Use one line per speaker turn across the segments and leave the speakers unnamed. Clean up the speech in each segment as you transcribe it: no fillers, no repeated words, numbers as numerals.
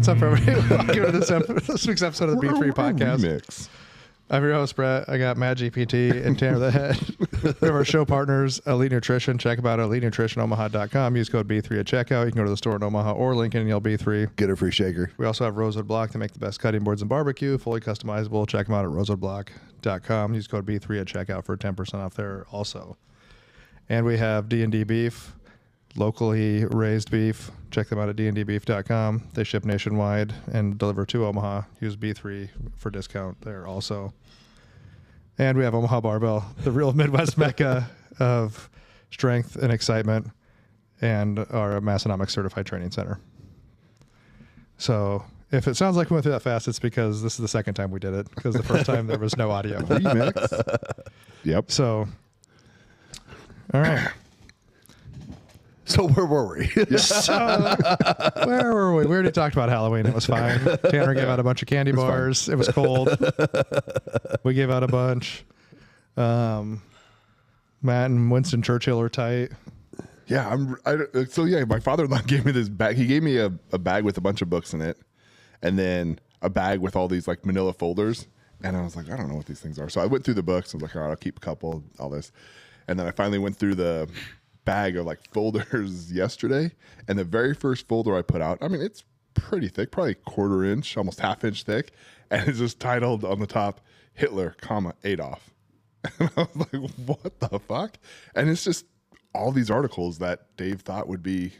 what's up, everybody? Welcome to this week's episode of the B3 Podcast.
Remix.
I'm your host, Brett. I got Matt GPT and Tanner the Head. We have our show partners, Elite Nutrition. Check them out at EliteNutritionOmaha.com. Use code B3 at checkout. You can go to the store in Omaha or Lincoln and yell B3.
Get a free shaker.
We also have Rosewood Block to make the best cutting boards and barbecue, fully customizable. Check them out at rosewoodblock.com. Use code B3 at checkout for 10% off there also. And we have D&D Beef, locally raised beef. Check them out at dndbeef.com. They ship nationwide and deliver to Omaha. Use B3 for discount there also. And we have Omaha Barbell, the real Midwest mecca of strength and excitement, and our Massonomics Certified Training Center. So if it sounds like we went through that fast, it's because this is the second time we did it, because the first time there was no audio.
Remix. Yep.
So, all right.
So where were we?
So, where were we? We already talked about Halloween. It was fine. Tanner gave out a bunch of candy bars. It was cold. We gave out a bunch. Matt and Winston Churchill are tight.
Yeah. My father-in-law gave me this bag. He gave me a bag with a bunch of books in it, and then a bag with all these like manila folders. And I was like, I don't know what these things are. So I went through the books. I was like, all right, I'll keep a couple, all this. And then I finally went through the bag of like folders yesterday, and the very first folder I put out, I mean, it's pretty thick, probably quarter inch, almost half inch thick, and it's just titled on the top, Hitler, Adolf. And I was like, what the fuck? And it's just all these articles that Dave thought would be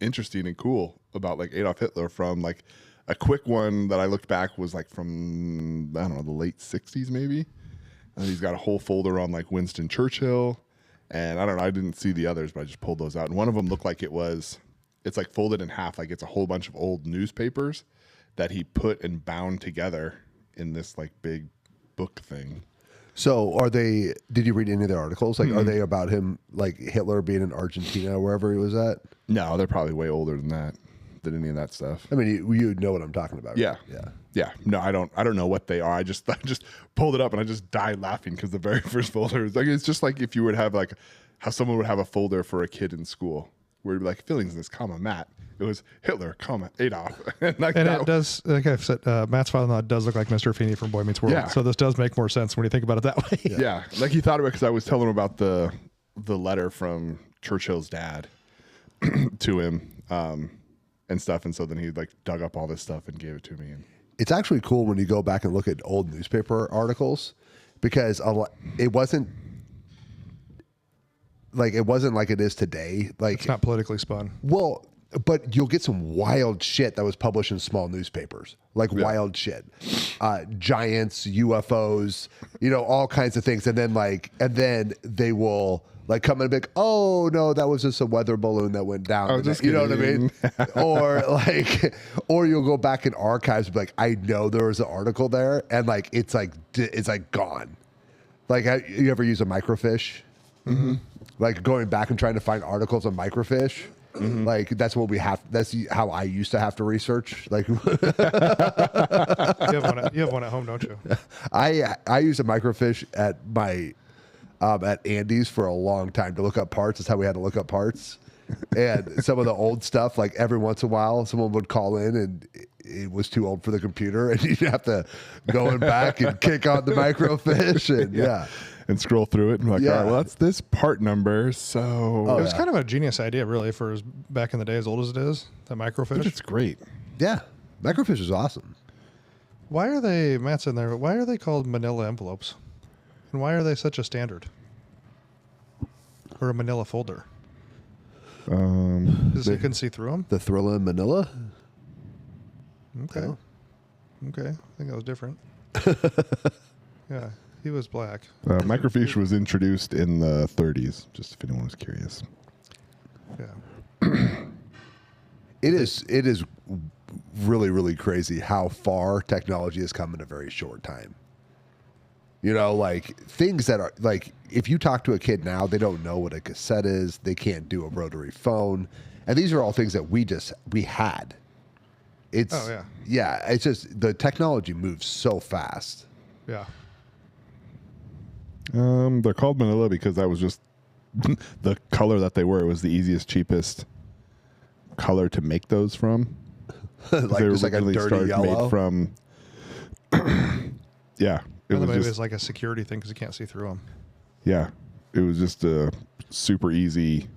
interesting and cool about like Adolf Hitler, from like a quick one that I looked back was like from, I don't know, the late 60s maybe. And he's got a whole folder on like Winston Churchill. And I don't know, I didn't see the others, but I just pulled those out. And one of them looked like it's like folded in half, like it's a whole bunch of old newspapers that he put and bound together in this like big book thing.
So did you read any of their articles? Like, are they about him, like Hitler being in Argentina or wherever he was at?
No, they're probably way older than that, than any of that stuff.
I mean, you know what I'm talking about.
Yeah.
Right? Yeah.
Yeah. No, I don't know what they are. I just pulled it up and I just died laughing because the very first folder is like, it's just like if you would have like how someone would have a folder for a kid in school where you'd be like, feelings in this, Matt. It was Hitler, Adolf. And
it does, like I've said, Matt's father-in-law does look like Mr. Feeney from Boy Meets World.
Yeah.
So this does make more sense when you think about it that way.
Yeah. Like he thought of it because I was telling him about the letter from Churchill's dad to him and stuff. And so then he like dug up all this stuff and gave it to me. And
It's actually cool when you go back and look at old newspaper articles, because it wasn't like it is today. Like,
It's not politically spun.
well, but you'll get some wild shit that was published in small newspapers, like wild shit, giants, UFOs, all kinds of things. And then they will like come in and be like, oh no, that was just a weather balloon that went down. You know what I mean? or you'll go back in archives and be like, I know there was an article there, and like it's like gone. Like, you ever use a microfiche? Mm-hmm. Like going back and trying to find articles on microfiche. Mm-hmm. Like that's what we have. That's how I used to have to research. Like
You have one at home, don't you?
I use a microfiche at my at Andy's for a long time to look up parts. That's how we had to look up parts. And some of the old stuff, like every once in a while, someone would call in and it was too old for the computer, and you'd have to go in back and kick on the microfiche, and
and scroll through it and be like, all right, well, that's this part number. So
It was kind of a genius idea, really, for as back in the day, as old as it is, that microfiche.
it's great.
yeah, microfiche is awesome.
Why are they, Matt's in there, why are they called manila envelopes? And why are they such a standard? Or a manila folder? Because you can see through them?
The Thrilla in Manila.
Okay.
Oh.
Okay. I think that was different. Yeah. He was black.
Microfiche was introduced in the 30s, just if anyone was curious.
Yeah.
It is really, really crazy how far technology has come in a very short time. Like things that are like, if you talk to a kid now, they don't know what a cassette is. They can't do a rotary phone. And these are all things that we had. It's, it's just the technology moves so fast.
Yeah.
They're called Manila because that was just the color that they were. It was the easiest, cheapest color to make those from.
like
They were
just like a
originally
dirty yellow.
made from. Yeah, it
Maybe
was
it's like a security thing because you can't see through them.
yeah, it was just a super easy,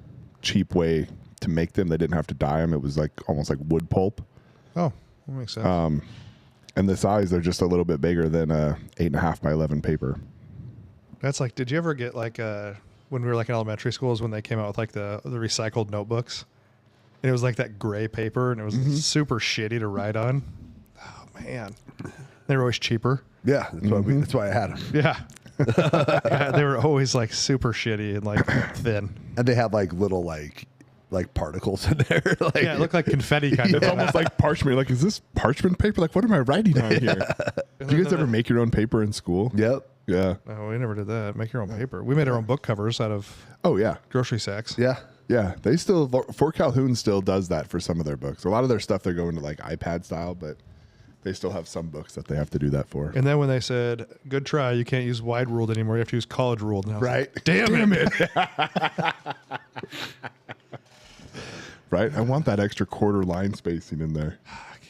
cheap way to make them. They didn't have to dye them. It was like almost like wood pulp.
Oh, that makes sense.
And the size, they're just a little bit bigger than a 8.5 by 11 paper.
That's like, did you ever get like when we were like in elementary schools when they came out with like the recycled notebooks? And it was like that gray paper and it was super shitty to write on. Oh man. They were always cheaper.
Yeah, that's why I had them.
Yeah. Yeah, they were always like super shitty and like thin.
And they had like little like particles in there. Like,
Yeah, it looked like confetti kind
It's
of.
almost like parchment. Like, is this parchment paper? Like, what am I writing on here? Do you guys ever make your own paper in school?
Yep.
Yeah.
No, we never did that. Make your own paper. We made our own book covers out of
Oh, yeah.
grocery sacks.
Yeah.
Yeah. They still, Fort Calhoun still does that for some of their books. A lot of their stuff, they're going to like iPad style, but they still have some books that they have to do that for.
And then when they said, good try, you can't use wide ruled anymore. You have to use college ruled. And I was
Right.
like, damn it.
Right? I want that extra quarter line spacing in there.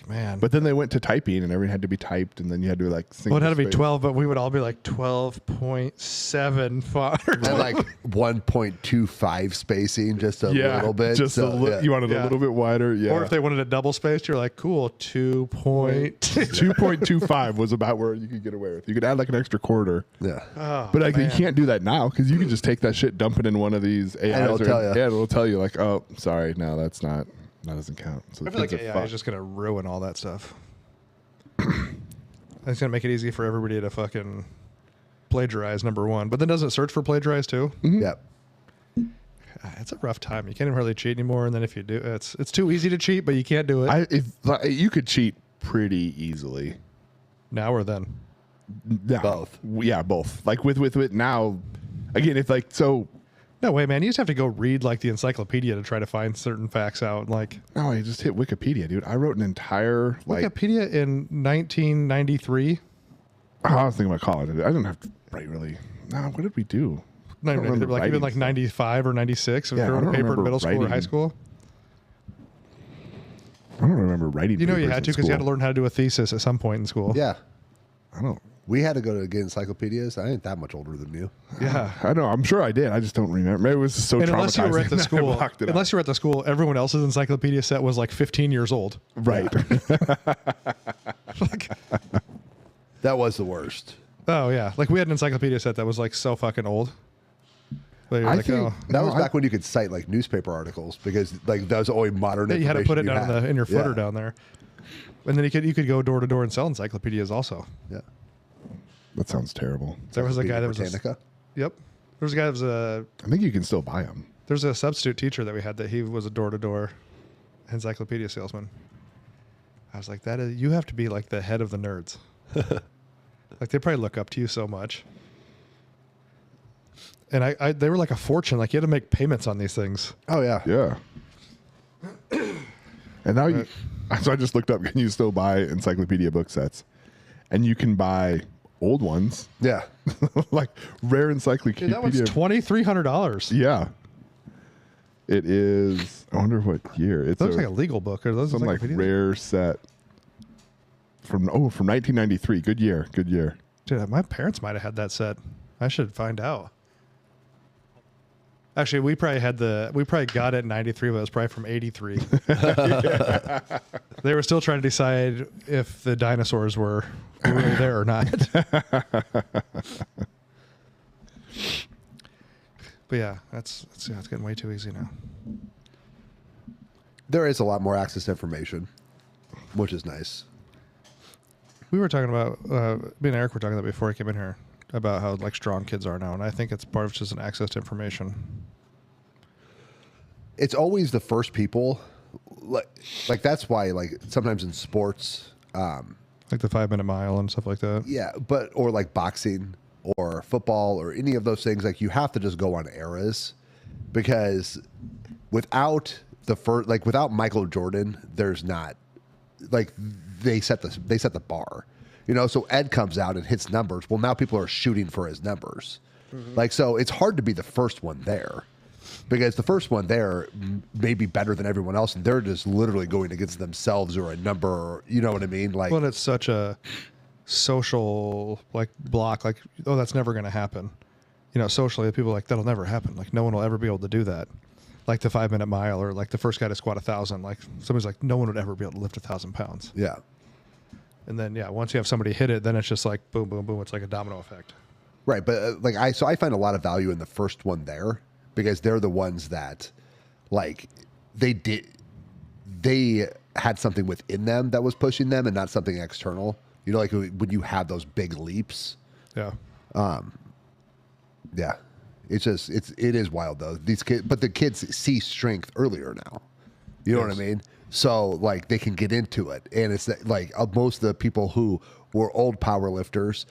Man.
But then they went to typing and everything had to be typed and then you had to like
Well, it had to be
single space.
12, but we would all be like 12.7 font.
And like 1.25 spacing, just a
Yeah,
little bit.
just
So,
yeah. You wanted
Yeah.
a little bit wider. Yeah.
Or if they wanted it double spaced, you're like, cool, 2 point.
2.25 was about where you could get away with. You could add like an extra quarter.
yeah.
Oh,
But like, you
man.
can't do that now because you can just take that shit, dump it in one of these AIs.
it'll tell ya.
Yeah, it'll tell you like, oh, sorry, no, that doesn't count. So
I
the
feel like
kids are
AI
fucked.
is just going to ruin all that stuff. It's going to make it easy for everybody to fucking plagiarize, number one. But then doesn't it search for plagiarize too?
Yep.
It's a rough time. You can't even hardly cheat anymore. And then if you do, it's too easy to cheat, but you can't do it
You could cheat pretty easily.
now or then.
Now.
Both.
Yeah, both. Like with now, again, if like so.
No way, man. You just have to go read like the encyclopedia to try to find certain facts out. Like
No, I just hit Wikipedia, dude. I wrote an entire like.
Wikipedia in 1993.
I was thinking about college. I didn't have to write really. No, what did we do?
Not
I
even
don't remember
like even like
writing
95 or 96. If
Yeah,
you
I
wrote a
don't
paper in
remember
middle school or high
writing.
school.
I don't remember writing.
You know you
papers
had
in
to because you had to
school.
learn how to do a thesis at some point in school.
Yeah.
I don't.
We had to go to get encyclopedias. I ain't that much older than you.
Yeah.
I know. I'm sure I did. I just don't remember. Maybe it was just so
And
traumatizing.
unless you were at the
that I
school,
blocked it out.
unless you were at the school, everyone else's encyclopedia set was like 15 years old.
Right.
Like,
That was the worst.
oh yeah, like we had an encyclopedia set that was like so fucking old. But you're
I
like,
think
oh.
That
no,
was back when you could cite like newspaper articles because like that was only modern.
Yeah, you had to put it
information
down
had.
in your footer
Yeah.
down there, and then you could go door to door and sell encyclopedias also.
Yeah.
That sounds terrible.
There was a guy that was
Britannica.
yep. There was a guy that was
I think you can still buy them.
there's a substitute teacher that we had that he was a door to door encyclopedia salesman. I was like, you have to be like the head of the nerds. Like they probably look up to you so much. And they were like a fortune. Like you had to make payments on these things.
Oh yeah.
Yeah. And now you. So I just looked up. Can you still buy encyclopedia book sets? And you can buy old ones,
Yeah.
like rare encyclopedia.
Dude, that one's $2,300.
Yeah. It is. I wonder what year. It's
That looks like a legal book. Are those
some like
encyclopedias?
rare set from 1993. Good year. Good year.
Dude, my parents might have had that set. I should find out. Actually, we probably got it in 93, but it was probably from 83. They were still trying to decide if the dinosaurs were really there or not. But yeah, that's it's getting way too easy now.
There is a lot more access to information, which is nice.
We were talking about me and Eric were talking about before I came in here about how like strong kids are now, and I think it's part of just an access to information.
It's always the first people, like that's why like sometimes in sports,
Like the 5-minute mile and stuff like that.
yeah, but or like boxing or football or any of those things, like you have to just go on eras because without without Michael Jordan, there's not like they set the bar, you know. So Ed comes out and hits numbers. Well, now people are shooting for his numbers, like so it's hard to be the first one there. because the first one there may be better than everyone else, and they're just literally going against themselves or a number, or, you know what I mean? Like,
Well, it's such a social like block. Like, oh, that's never going to happen. You know, socially, people are like, that'll never happen. Like, no one will ever be able to do that. Like the 5-minute mile, or like the first guy to squat 1,000. Like, somebody's like, no one would ever be able to lift 1,000 pounds.
yeah.
And then, yeah, once you have somebody hit it, then it's just like boom, boom, boom. It's like a domino effect.
Right, but I find a lot of value in the first one there, because they're the ones that, like, they had something within them that was pushing them, and not something external. You know, like when you have those big leaps.
Yeah.
Yeah, it is wild though. These kids, but the kids see strength earlier now. You know what I mean? So like they can get into it, and it's like most of the people who were old power lifters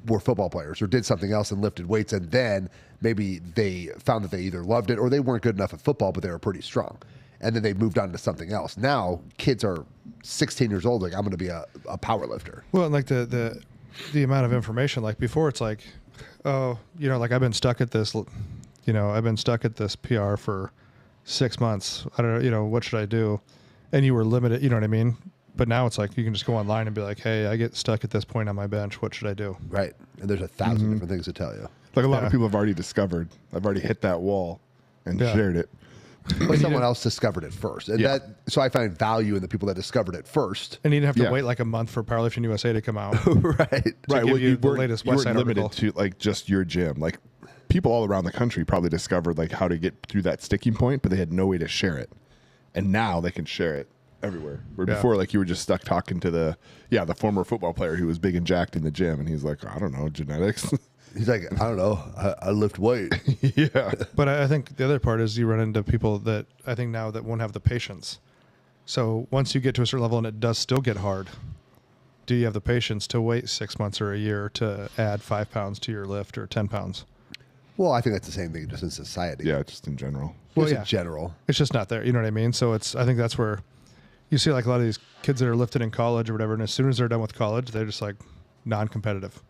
were football players or did something else and lifted weights, and then maybe they found that they either loved it or they weren't good enough at football, but they were pretty strong, and then they moved on to something else. Now kids are 16 years old, like, I'm going to be a power lifter.
Well, and like the amount of information, like before, it's like, oh, you know, like I've been stuck at this PR for 6 months. I don't know, you know, what should I do? And you were limited, you know what I mean? But now it's like you can just go online and be like, hey, I get stuck at this point on my bench. What should I do?
Right, and there's 1,000 different things to tell you.
Like a lot of people have already discovered. I've already hit that wall and shared it.
But someone else discovered it first, and so I find value in the people that discovered it first.
And you didn't have to wait like a month for Powerlifting USA to come out.
Right.
Give
Well,
you the latest
you weren't
website
limited
article.
to like just your gym. Like people all around the country probably discovered like how to get through that sticking point, but they had no way to share it. And now they can share it everywhere. Where before, like you were just stuck talking to the former football player who was big and jacked in the gym, and he's like, I don't know, genetics.
He's like, I don't know, I lift weight.
Yeah.
But I think the other part is you run into people that I think now that won't have the patience. So once you get to a certain level and it does still get hard, do you have the patience to wait 6 months or a year to add 5 pounds to your lift or 10 pounds?
Well, I think that's the same thing just in society.
Yeah, just in general.
Just
yeah.
in general.
It's just not there. You know what I mean? So I think that's where you see like a lot of these kids that are lifted in college or whatever. And as soon as they're done with college, they're just like non-competitive.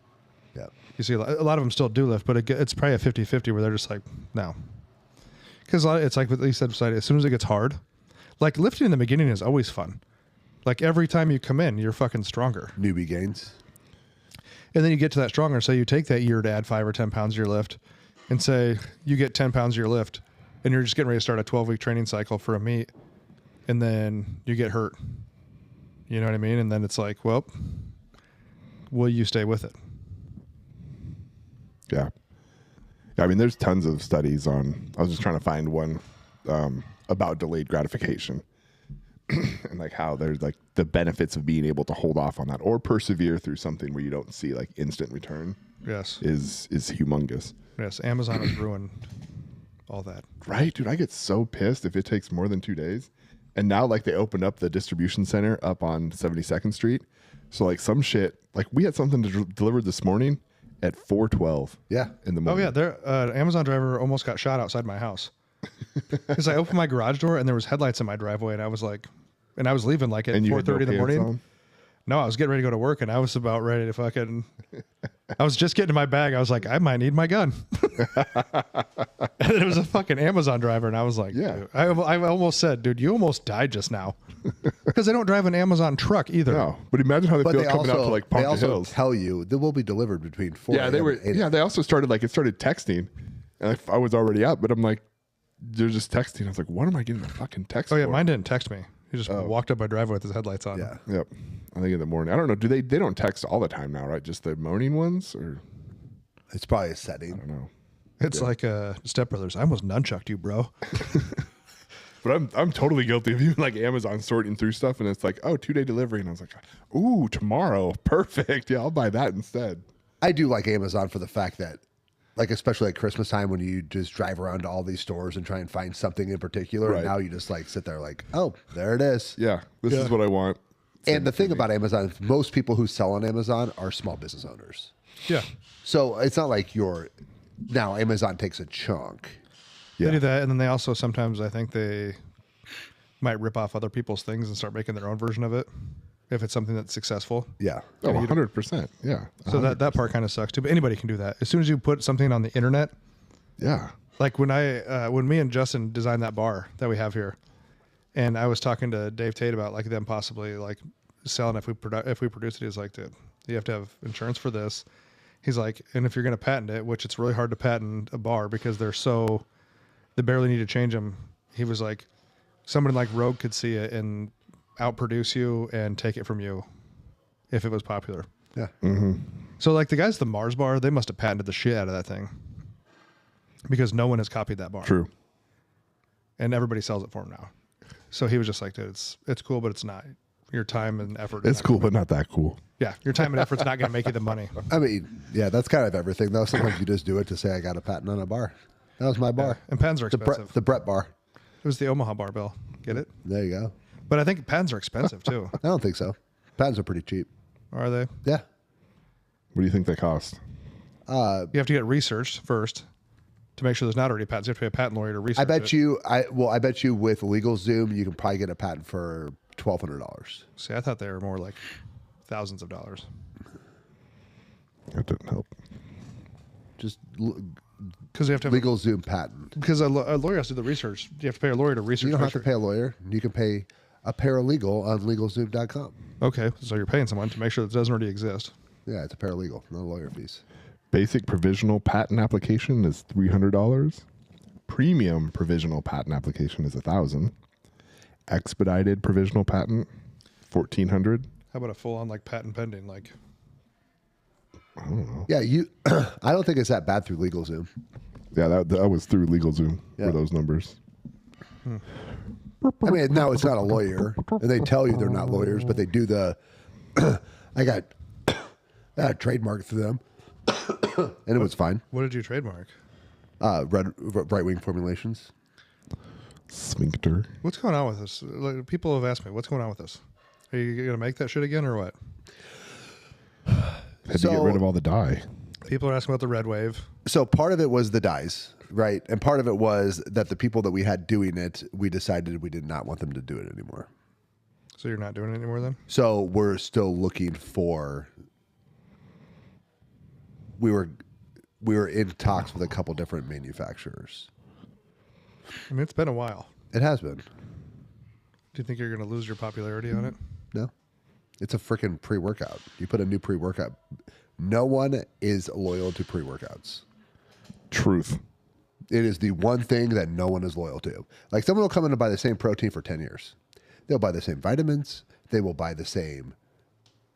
Yeah.
You see a lot of them still do lift, but it's probably a 50-50 where they're just like, no. Because it's like what you said, as soon as it gets hard, like lifting in the beginning is always fun. Like every time you come in, you're fucking stronger.
Newbie gains.
And then you get to that stronger. So you take that year to add 5 or 10 pounds to your lift and say you get 10 pounds to your lift and you're just getting ready to start a 12-week training cycle for a meet. And then you get hurt. You know what I mean? And then it's like, well, will you stay with it?
Yeah. I mean, there's tons of studies on, I was just trying to find one about delayed gratification and like how there's like the benefits of being able to hold off on that or persevere through something where you don't see like instant return.
Yes.
Is humongous.
Yes. Amazon has ruined all that.
Right, dude. I get so pissed if it takes more than 2 days. And now like they opened up the distribution center up on 72nd Street. So like some shit, like we had something delivered this morning at 4:12.
Yeah.
In the
Oh
morning.
yeah, there. An Amazon driver almost got shot outside my house because I opened my garage door and there was headlights in my driveway, and I was like, and I was leaving like at
And you had
4:30 in the
no pants
morning.
on?
No, I was getting ready to go to work, and I was about ready to fucking. I was just getting in my bag. I was like, I might need my gun. And it was a fucking Amazon driver, and I was like,
Yeah.
dude, I almost said, dude, you almost died just now, because I don't drive an Amazon truck either.
No, but imagine how they
But
feel
they
coming
also,
out to like
they
Ponca
also
Hills.
tell you they will be delivered between 4
Yeah, they
a.m.
were.
and 8
Yeah, they also started like it started texting, and I was already up, but I'm like, they're just texting. I was like, what am I getting a fucking text?
Oh yeah,
for?
mine didn't text me. He just walked up my driveway with his headlights on.
Yeah.
Yep. I think in the morning. I don't know. Do they don't text all the time now, right? Just the morning ones, or
It's probably a
I
setting.
don't know.
It's like Step Brothers. I almost nunchucked you, bro.
But I'm totally guilty of you like Amazon sorting through stuff, and it's like, oh, 2-day delivery, and I was like, ooh, tomorrow, perfect. Yeah, I'll buy that instead.
I do like Amazon for the fact that, like, especially at Christmas time when you just drive around to all these stores and try and find something in particular,
Right.
and now you just like sit there like, oh, there it is.
Yeah, this is what I want.
And the thing about Amazon is most people who sell on Amazon are small business owners.
Yeah.
So it's not like now Amazon takes a chunk.
They do that, and then they also sometimes I think they might rip off other people's things and start making their own version of it if it's something that's successful.
Yeah.
Oh, 100%. Yeah.
So that part kind of sucks too. But anybody can do that. As soon as you put something on the internet,
Yeah.
Like when me and Justin designed that bar that we have here, and I was talking to Dave Tate about like them possibly like selling if we produce it. He's like, dude, you have to have insurance for this. He's like, and if you're going to patent it, which it's really hard to patent a bar because they barely need to change them. He was like, somebody like Rogue could see it and outproduce you and take it from you if it was popular.
Yeah.
So like the guys at the Mars bar, they must have patented the shit out of that thing because no one has copied that bar.
True.
And everybody sells it for him now. So he was just like, dude, it's cool, but it's not. Your time and effort.
It's cool, but not that cool.
Yeah, your time and effort's not going to make you the money.
I mean, yeah, that's kind of everything, though. Sometimes you just do it to say, I got a patent on a bar. That was my bar.
And patents are expensive.
The Brett bar.
It was the Omaha bar, Bill. Get it?
There you go.
But I think patents are expensive too.
I don't think so. Patents are pretty cheap.
Are they?
Yeah.
What do you think they cost?
You have to get researched first to make sure there's not already patents. You have to pay a patent lawyer to research
I bet
it.
I bet you with LegalZoom, you can probably get a patent for $1,200.
See, I thought they were more like thousands of dollars.
That didn't help.
Just
Because you have to have
LegalZoom patent.
because a lawyer has to do the research. You have to pay a lawyer to research.
You don't
make
have to
sure-
pay a lawyer. You can pay a paralegal on LegalZoom.com.
Okay, so you're paying someone to make sure that it doesn't already exist.
Yeah, it's a paralegal, no lawyer fees.
Basic provisional patent application is $300. Premium provisional patent application is $1,000. Expedited provisional patent, $1,400.
How about a full-on like patent pending? Like,
Yeah, I don't think it's that bad through LegalZoom.
Yeah, that was through LegalZoom
Yeah.
for those numbers.
I mean, no, it's not a lawyer, and they tell you they're not lawyers, but they do the. I got a trademark through them, and it was fine.
what did you trademark?
Right wing formulations.
Sphincter.
What's going on with this? Like, people have asked me, what's going on with this? Are you going to make that shit again or what?
Had to get rid of all the dye.
People are asking about the red wave.
So part of it was the dyes, right, and part of it was that the people that we had doing it, we decided we did not want them to do it anymore.
So you're not doing it anymore then?
So we're still looking for. We were in talks with a couple different manufacturers.
I mean, it's been a while.
It has been.
Do you think you're going to lose your popularity on it?
No. It's a freaking pre-workout. You put a new pre-workout. No one is loyal to pre-workouts.
Truth.
It is the one thing that no one is loyal to. Like someone will come in and buy the same protein for 10 years. They'll buy the same vitamins. They will buy the same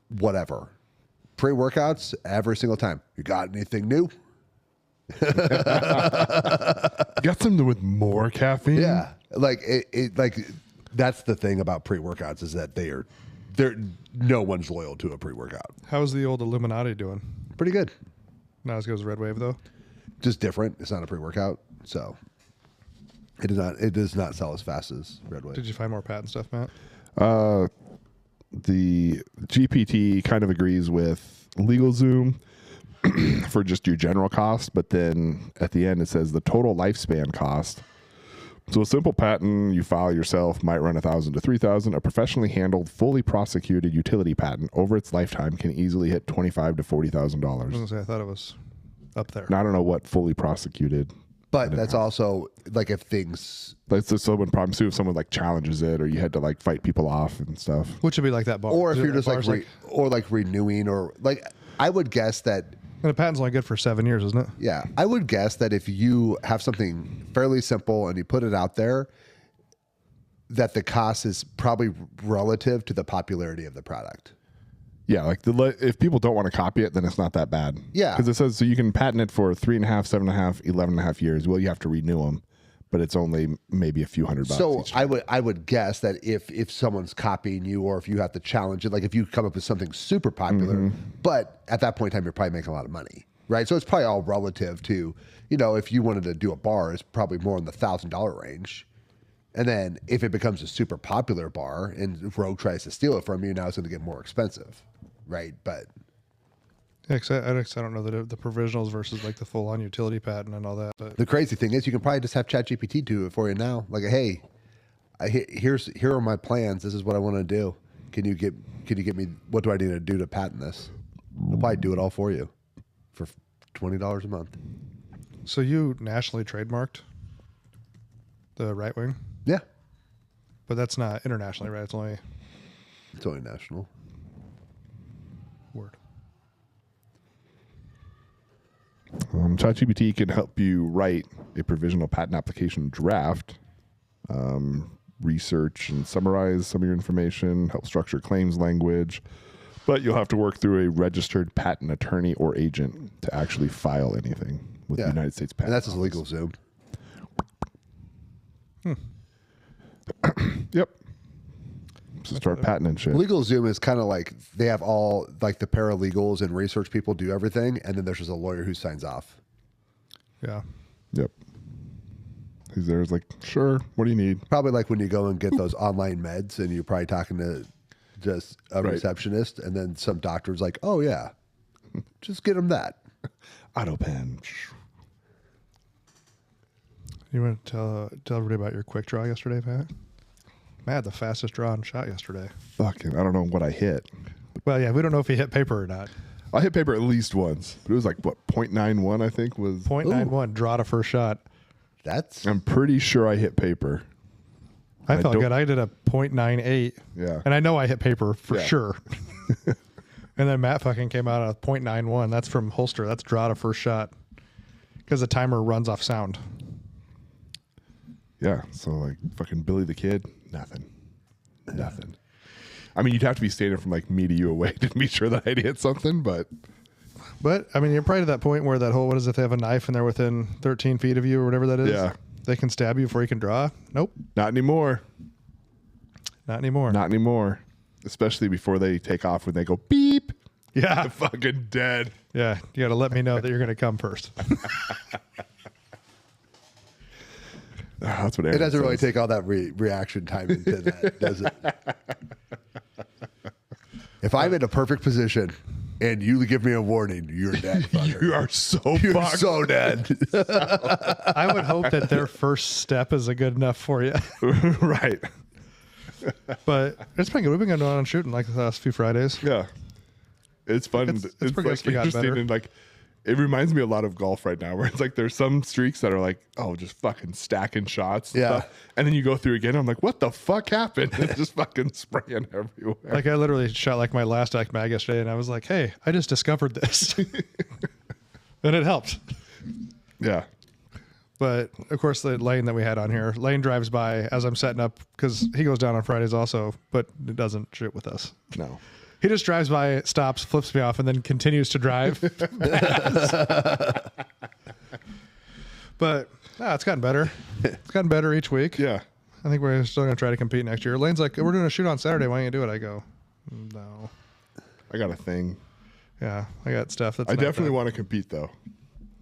whatever. Pre-workouts every single time. You got anything new?
Got something with more caffeine?
Yeah. Like like that's the thing about pre-workouts is that they're no one's loyal to a pre-workout.
How's the old Illuminati doing?
Pretty good.
Not as good as Red Wave, though?
Just different. It's not a pre-workout. So it does not sell as fast as Red Wave.
Did you find more patent stuff, Matt?
The GPT kind of agrees with LegalZoom for just your general cost, but then at the end it says the total lifespan cost. So a simple patent you file yourself might run $1,000 to $3,000. A professionally handled, fully prosecuted utility patent over its lifetime can easily hit $25,000 to
I was
$40,000.
going to say, I thought it was up there.
Now, I don't know what fully prosecuted.
But that's also like if things.
Like so someone probably sue if someone like challenges it, or you had to like fight people off and stuff.
Which would be like that bar.
Or if
The
you're just
bar's
like renewing or like I would guess that.
And the patent's only good for 7 years, isn't it?
Yeah, I would guess that if you have something fairly simple and you put it out there, that the cost is probably relative to the popularity of the product.
Yeah, like if people don't want to copy it, then it's not that bad.
Yeah.
Because it says so you can patent it for 3.5, 7.5, 11.5 years. Well, you have to renew them, but it's only maybe a few $100
So
each.
I would guess that if someone's copying you or if you have to challenge it, like if you come up with something super popular, but at that point in time you're probably making a lot of money, right? So it's probably all relative to, if you wanted to do a bar, it's probably more in the $1,000 range. And then if it becomes a super popular bar and Rogue tries to steal it from you, now it's going to get more expensive, right? But
Yeah, 'cause I don't know the provisionals versus like the full-on utility patent and all that. But
the crazy thing is you can probably just have ChatGPT do it for you now. Like, hey, here are my plans. This is what I want to do. Can you get me, what do I need to do to patent this? I'll probably do it all for you for $20 a month.
So you nationally trademarked the right wing,
Yeah,
but that's not internationally, right? It's only
it's only national.
word.
ChatGPT can help you write a provisional patent application draft, research and summarize some of your information, help structure claims language, but you'll have to work through a registered patent attorney or agent to actually file anything with the United States Patent
And that's his
Office.
legal Zoom.
Yep. So start patenting shit.
Legal Zoom is kind of like they have all like the paralegals and research people do everything, and then there's just a lawyer who signs off.
Yeah.
Yep. He's there. He's like, sure. What do you need?
Probably like when you go and get those online meds, and you're probably talking to just a
Right.
receptionist, and then some doctor's like, "Oh yeah, just get him that."
AutoPen.
You want to tell everybody about your quick draw yesterday, Pat? Matt, the fastest draw and shot yesterday.
Fucking, I don't know what I hit.
Well, yeah, we don't know if he hit paper or not.
I hit paper at least once, but it was like what 0.91 I think was.
0.91 draw to first shot.
That's
I'm pretty sure I hit paper.
I
I
felt
don't-
good. I did a 0.98.
Yeah.
And I know I hit paper for
Yeah.
sure. And then Matt fucking came out at 0.91. That's from holster. That's draw to first shot. Because the timer runs off sound.
Yeah. So like fucking Billy the Kid, nothing. I mean, you'd have to be standing from like me to you away to be sure that I'd hit something, but
But, I mean, you're probably to that point where that whole, what is it, if they have a knife and they're within 13 feet of you or whatever that is?
Yeah.
They can stab you before you can draw? Nope.
not anymore.
Not anymore.
Not anymore. Especially before they take off when they go beep.
Yeah.
Fucking dead.
Yeah. You got to let me know that you're going to come first.
That's what
it
Aaron
doesn't really
says.
take all that reaction time into that, does it? If I'm in a perfect position and you give me a warning, you're dead. Fucker.
You are so
You're
fucked.
so dead.
I would hope that their first step is a good enough for you.
Right.
But it's been good. We've been going on shooting like the last few Fridays.
Yeah. It's fun.
It's
It's,
progressively
like
gotten
interesting
better.
and like it reminds me a lot of golf right now where it's like there's some streaks that are like, oh, just fucking stacking shots. and
Yeah.
stuff. And then you go through again. I'm like, what the fuck happened? It's just fucking spraying everywhere.
Like I literally shot like my last act mag yesterday and I was like, hey, I just discovered this. And it helped.
Yeah.
But of course, the Lane that we had on here, Lane drives by as I'm setting up because he goes down on Fridays also, but it doesn't shoot with us.
No.
He just drives by, stops, flips me off, and then continues to drive. But it's gotten better. It's gotten better each week.
Yeah.
I think we're still going to try to compete next year. Lane's like, we're doing a shoot on Saturday. Why don't you do it? I go, no.
I got a thing.
Yeah, I got stuff that's
I
not
definitely
bad.
want to compete though.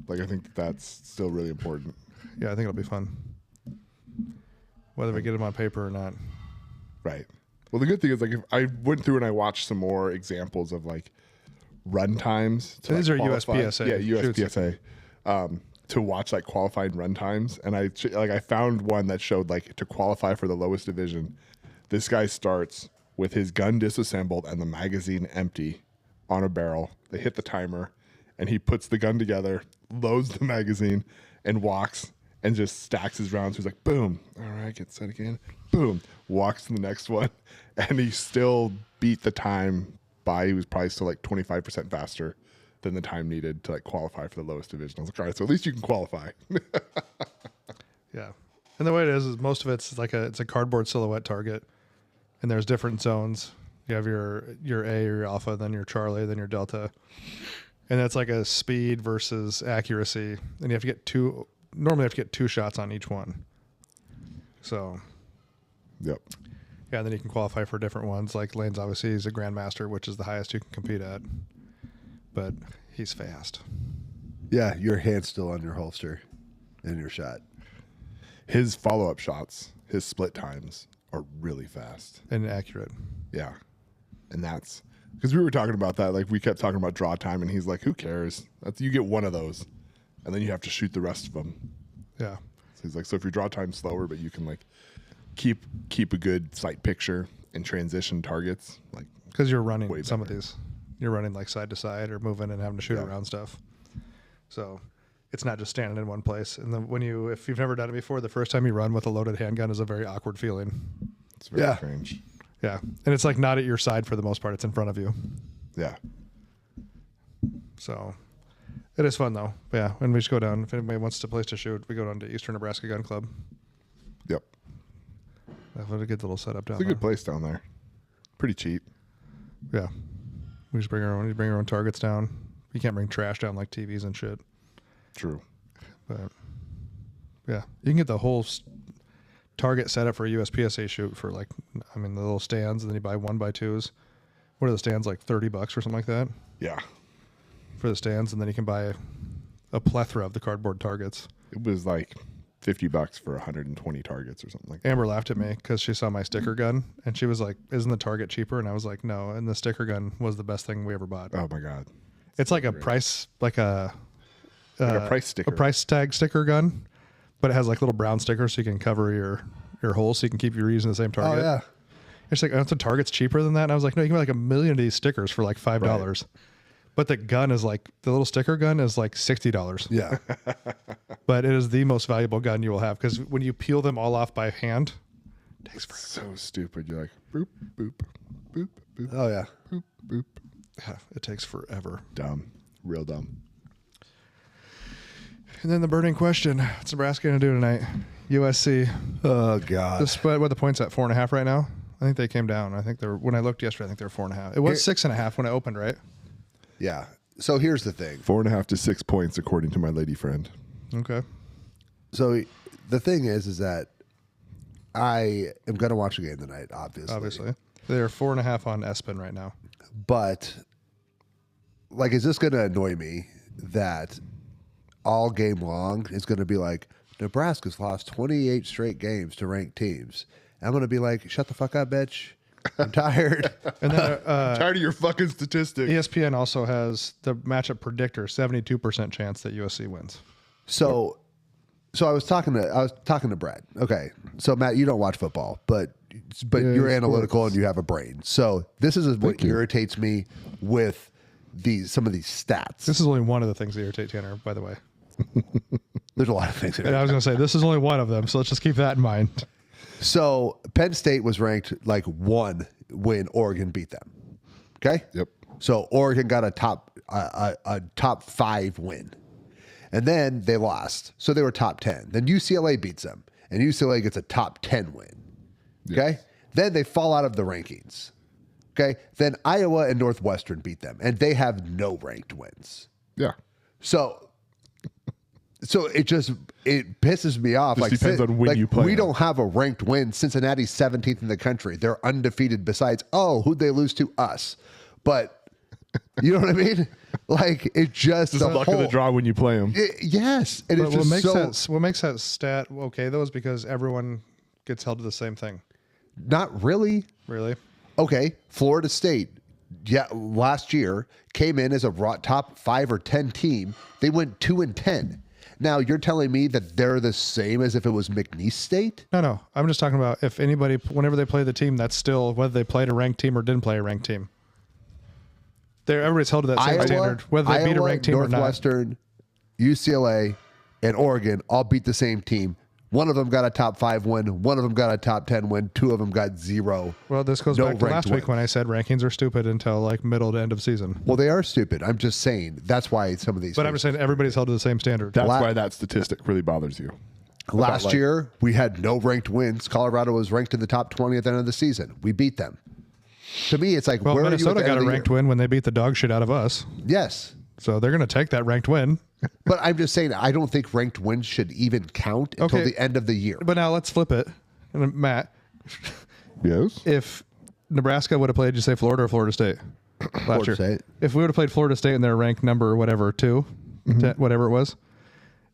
Like I think that's still really important.
Yeah, I think it'll be fun. Whether we get them on paper or not.
Right. Well, the good thing is like if I went through and I watched some more examples of like run times. To,
These
like,
are
qualify.
USPSA
Yeah,
shoots.
USPSA. To watch like qualifying run times, and I found one that showed like to qualify for the lowest division, this guy starts with his gun disassembled and the magazine empty on a barrel. They hit the timer, and he puts the gun together, loads the magazine, and walks and just stacks his rounds. He's like, boom, all right, get set again, boom, walks to the next one, and he still beat the time by, he was probably still like 25% faster than the time needed to like qualify for the lowest division. I was like, all right, so at least you can qualify.
Yeah. And the way it is most of it's like it's a cardboard silhouette target. And there's different zones. You have your A or your alpha, then your Charlie, then your Delta. And that's like a speed versus accuracy. And you have to get normally you have to get 2 shots on each one. So
Yep.
yeah, then you can qualify for different ones. Like Lane's obviously he's a grandmaster, which is the highest you can compete at. But he's fast.
Yeah, your hand's still on your holster and your shot.
His follow-up shots, his split times are really fast.
And accurate.
Yeah. And that's because we were talking about that. Like we kept talking about draw time, and he's like, who cares? You get one of those, and then you have to shoot the rest of them.
Yeah.
So he's like, so if your draw time's slower, but you can like keep a good sight picture and transition targets, like
Because you're running
Way
some of
better.
these. You're running like side to side or moving and having to shoot
Yeah.
around stuff. So it's not just standing in one place. And then if you've never done it before, the first time you run with a loaded handgun is a very awkward feeling.
It's very
Yeah.
strange.
Yeah. And it's like not at your side for the most part. It's in front of you.
Yeah.
So it is fun though. Yeah. And we just go down. If anybody wants a place to shoot, we go down to Eastern Nebraska Gun Club.
Yep.
That's a good little setup down
It's a
there.
good place down there. Pretty cheap.
Yeah. We just bring our own. You bring our own targets down. You can't bring trash down like TVs and shit.
True.
But yeah, you can get the whole target setup for a USPSA shoot for like, I mean, the little stands, and then you buy 1x2s. What are the stands, like $30 or something like that
Yeah.
for the stands, and then you can buy a plethora of the cardboard targets.
It was like $50 for 120 targets or something like that.
Amber laughed at me because she saw my sticker gun, and she was like, "Isn't the target cheaper?" And I was like, "No." And the sticker gun was the best thing we ever bought.
Oh my God.
It's like a price, like a
price sticker.
a price tag sticker gun, but it has like little brown stickers so you can cover your holes, so you can keep reusing the same
Oh
target.
yeah.
It's like, oh, the target's cheaper than that. And I was like, no, you can buy like 1 million of these stickers for like $5. But the gun is like, the little sticker gun is like $60.
Yeah.
But it is the most valuable gun you will have because when you peel them all off by hand, it takes forever.
So stupid. You're like, boop, boop, boop, boop,
Oh yeah.
boop, boop.
Yeah, it takes forever.
Dumb. Real dumb.
And then the burning question: what's Nebraska going to do tonight? USC.
Oh god.
The spread, what the points at 4.5 right now? I think they came down. I think they're when I looked yesterday. I think they were 4.5. It was 6.5 when I opened, right?
Yeah. So here's the thing.
4.5 to 6 points, according to my lady friend.
Okay.
So the thing is that I am going to watch a game tonight,
Obviously, they're 4.5 on ESPN right now.
But like, is this going to annoy me that all game long is going to be like Nebraska's lost 28 straight games to ranked teams? I'm going to be like, shut the fuck up, bitch. I'm tired.
And then
Tired of your fucking statistics.
ESPN also has the matchup predictor, 72% chance that USC wins.
So I was talking to Brad. Okay. So Matt, you don't watch football, but you're analytical and you have a brain. So this is what irritates me with some of these stats.
This is only one of the things that irritate Tanner, by the way.
There's a lot of things.
And I was going to say, this is only one of them, so let's just keep that in mind.
So Penn State was ranked like 1 when Oregon beat them. Okay.
Yep.
So Oregon got a top 5 win, and then they lost. So they were top 10. Then UCLA beats them, and UCLA gets a top 10 win. Okay. Then they fall out of the rankings. Okay. Then Iowa and Northwestern beat them, and they have no ranked wins.
Yeah.
So it pisses me off.
Just depends on when you play
We
them.
don't have a ranked win. Cincinnati's 17th in the country. They're undefeated. Besides, who'd they lose to? Us. But you know what I mean? Like, it just
Just luck of the draw when you play them.
Yes, and
But
it's just
what makes that stat okay, though, is because everyone gets held to the same thing.
not really.
Really?
Okay, Florida State. Yeah, last year came in as a top 5 or 10 team. They went 2-10. Now you're telling me that they're the same as if it was McNeese State?
No. I'm just talking about if anybody, whenever they play the team, that's still whether they played a ranked team or didn't play a ranked team. Everybody's held to that same standard, whether they beat a ranked team or not.
Northwestern, UCLA, and Oregon all beat the same team. One of them got a top 5 win. One of them got a top 10 win. 2 of them got 0.
Well, this goes
No
back to
ranked
last week
win.
when I said rankings are stupid until like middle to end of season.
Well, they are stupid. I'm just saying that's why some of these.
But I'm just saying everybody's held to the same standard.
That's why that statistic really bothers you.
Last year we had no ranked wins. Colorado was ranked in the top 20 at the end of the season. We beat them. To me, it's like,
Well,
where
Minnesota
are you at the
got
end
a
of the
ranked
year?
win when they beat the dog shit out of us.
Yes.
So they're going to take that ranked win.
But I'm just saying, I don't think ranked wins should even count until
Okay.
the end of the year.
But now let's flip it. And Matt,
Yes.
if Nebraska would have played, you say Florida or Florida State last
Florida
year?
State.
If we would have played Florida State and they're ranked number whatever 2, 10, whatever it was,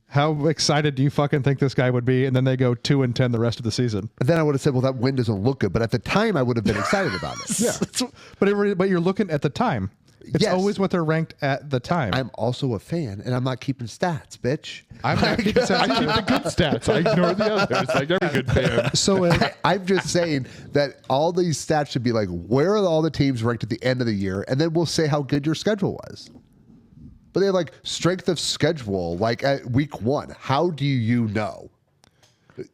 how excited do you fucking think this guy would be? And then they go 2-10 the rest of the season.
But then I would have said, well, that win doesn't look good. But at the time, I would have been excited about it.
Yeah.
But you're looking at the time. It's
Yes.
always what they're ranked at the time.
I'm also a fan, and I'm not keeping stats, bitch.
I'm not keeping
I keep the good stats. I ignore the others. Like every good fan.
So
I'm just saying that all these stats should be like, where are all the teams ranked at the end of the year? And then we'll say how good your schedule was. But they have like strength of schedule, like at week 1. How do you know?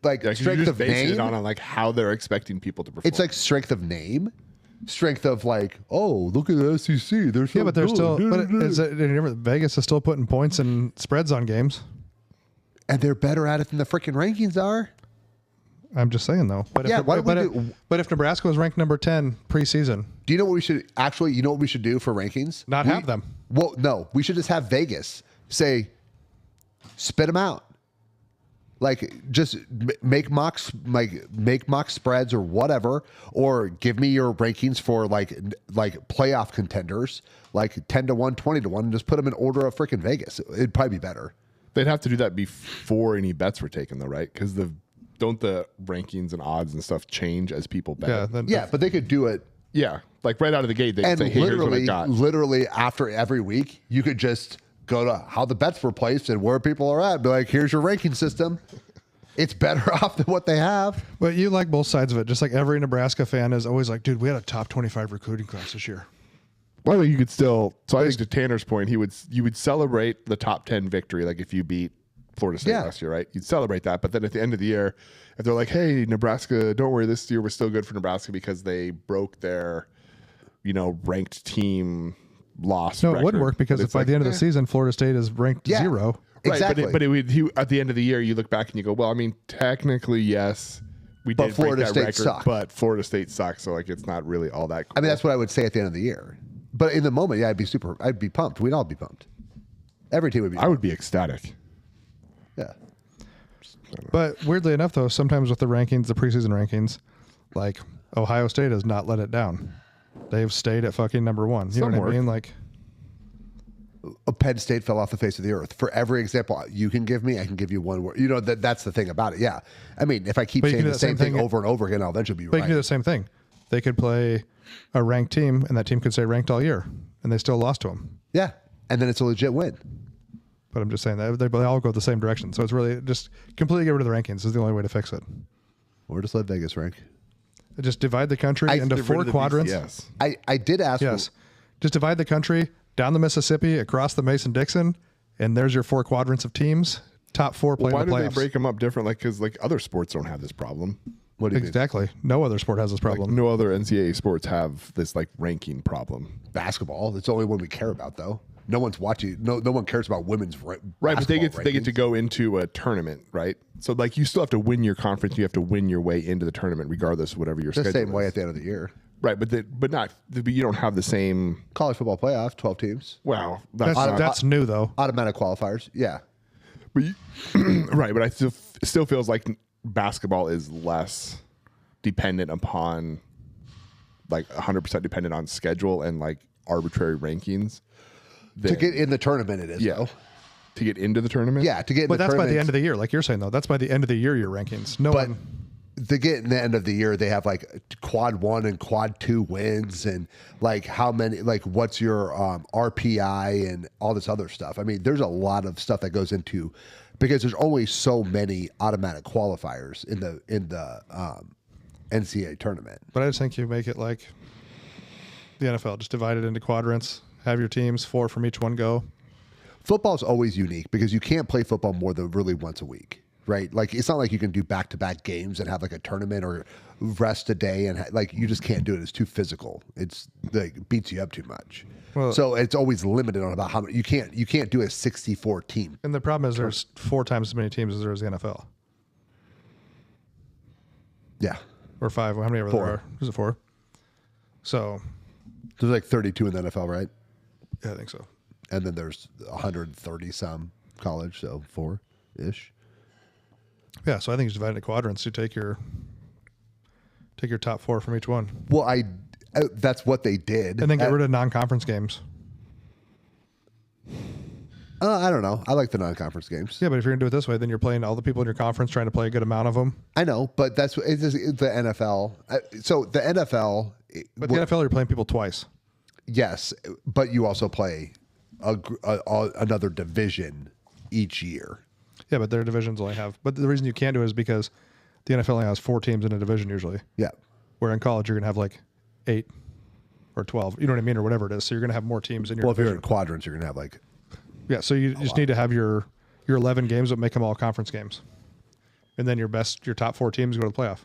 Like
Yeah, 'cause
strength
you're just
of
basing
name.
it on like how they're expecting people to perform.
It's like strength of name, strength of like, oh, look at the SEC. They're so
Yeah, but they're
good.
still. But Vegas is still putting points and spreads on games.
And they're better at it than the freaking rankings are.
I'm just saying though. But
Yeah,
if,
why don't
but,
we
if,
do-
but if Nebraska was ranked number 10 preseason,
Do you know what we should actually? You know what we should do for rankings?
not have them.
Well, no, we should just have Vegas say, spit them out. Like, just make mock spreads or whatever, or give me your rankings for like playoff contenders, like 10-1, 20-1, and just put them in order of freaking Vegas. It'd probably be better.
They'd have to do that before any bets were taken, though, right? Because don't the rankings and odds and stuff change as people bet?
Yeah. Then,
Yeah, but they could do it.
Yeah, like right out of the gate, they
And
say, "Hey, here's what I got."
literally after every week, you could just go to how the bets were placed and where people are at. Be like, here's your ranking system. It's better off than what they have.
But you like both sides of it. Just like every Nebraska fan is always like, dude, we had a top 25 recruiting class this year.
Well, I think you could still. So I think to Tanner's point, you would celebrate the top 10 victory, like if you beat Florida State
Yeah.
last year, right? You'd celebrate that, but then at the end of the year, if they're like, "Hey, Nebraska, don't worry, this year was still good for Nebraska because they broke their, ranked team loss."
No, it
record."
wouldn't work because
But
if
it's
by
like,
the end of the season, Florida State is ranked
Yeah.
0.
Right,
Exactly.
but at the end of the year, you look back and you go, "Well, I mean, technically, yes, we
But
did
Florida
break that
State
record,
sucked.
but Florida State sucks, so like it's not really all that cool."
I mean, that's what I would say at the end of the year. But in the moment, yeah, I'd be pumped. We'd all be pumped. Every team would be.
I would be ecstatic.
Yeah.
But weirdly enough, though, sometimes with the rankings, the preseason rankings, like Ohio State has not let it down. They've stayed at fucking number 1. You know
Some
what I
work.
mean? Like,
Penn State fell off the face of the earth. For every example you can give me, I can give you one word. That's the thing about it. Yeah. I mean, if I keep
But you
saying
can do
the
the
same
same
thing
thing-
over and over again, I'll eventually be
but you can do the
right.
same thing. They could play a ranked team, and that team could stay ranked all year, and they still lost to them.
Yeah. And then it's a legit win.
But I'm just saying that they all go the same direction. So it's really just completely get rid of the rankings is the only way to fix it.
Or just let Vegas rank.
Just divide the country into
Get rid
4
of the
quadrants.
BCS.
I did ask.
Yes. Just divide the country down the Mississippi, across the Mason-Dixon, and there's your 4 quadrants of teams. Top 4 play
Why
in
do
the
they
playoffs.
break them up different? Like, because like other sports don't have this problem.
What do you mean?
Exactly. No other sport has this problem.
No other NCAA sports have this like ranking problem.
Basketball. It's the only one we care about, though. No one's watching. No one cares about women's
Right, but they get
basketball
to
rankings.
go into a tournament, right? So like you still have to win your conference. You have to win your way into the tournament, regardless of whatever your
the
schedule
same
is.
way at the end of the year.
Right, but you don't have the same.
College football playoff, 12 teams,
Wow,
That's new, though.
automatic qualifiers. Yeah.
But right, but I still feels like basketball is less dependent upon like 100% dependent on schedule and like arbitrary rankings.
To get in the tournament, it is.
Yeah.
Though.
To get into the tournament.
Yeah. To get in
But
the
that's by the
tournament.
end of the year. Like you're saying, though. That's by the end of the year, your rankings. No
But
one.
to get in the end of the year, they have like quad 1 and quad 2 wins, and like how many, like what's your RPI and all this other stuff. I mean, there's a lot of stuff that goes into because there's only so many automatic qualifiers in the NCAA tournament.
But I just think you make it like the NFL. Just divide it into quadrants. Have your teams, 4 from each one go.
Football's always unique because you can't play football more than really once a week, right? Like it's not like you can do back-to-back games and have like a tournament or rest a day and like you just can't do it. It's too physical. It's like beats you up too much.
Well-
So it's always limited on about how many you can't do a 64 team.
And the problem is there's 4 times as many teams as there is the NFL.
Yeah.
Or 5. How many ever
4.
there are? Is it 4? So,
There's like 32 in the NFL, right?
yeah, I think so.
And then there's 130 some college, so 4-ish.
Yeah, so I think it's divided into quadrants. You take your top 4 from each one.
Well, that's what they did.
And then get rid of non-conference games.
I don't know. I like the non-conference games.
Yeah, but if you're going to do it this way, then you're playing all the people in your conference trying to play a good amount of them.
I know, but it's the NFL. So the NFL,
But the NFL, you're playing people twice.
yes, but you also play another division each year.
Yeah, but their divisions only have. But the reason you can't do it is because the NFL only has 4 teams in a division usually.
Yeah,
Where in college, you're going to have like 8 or 12. You know what I mean? Or whatever it is. So you're going to have more teams in your
well, if you're in
division.
quadrants, you're gonna have like
Yeah, so you just need to have your 11 games, but make them all conference games, and then your top 4 teams go to the playoff.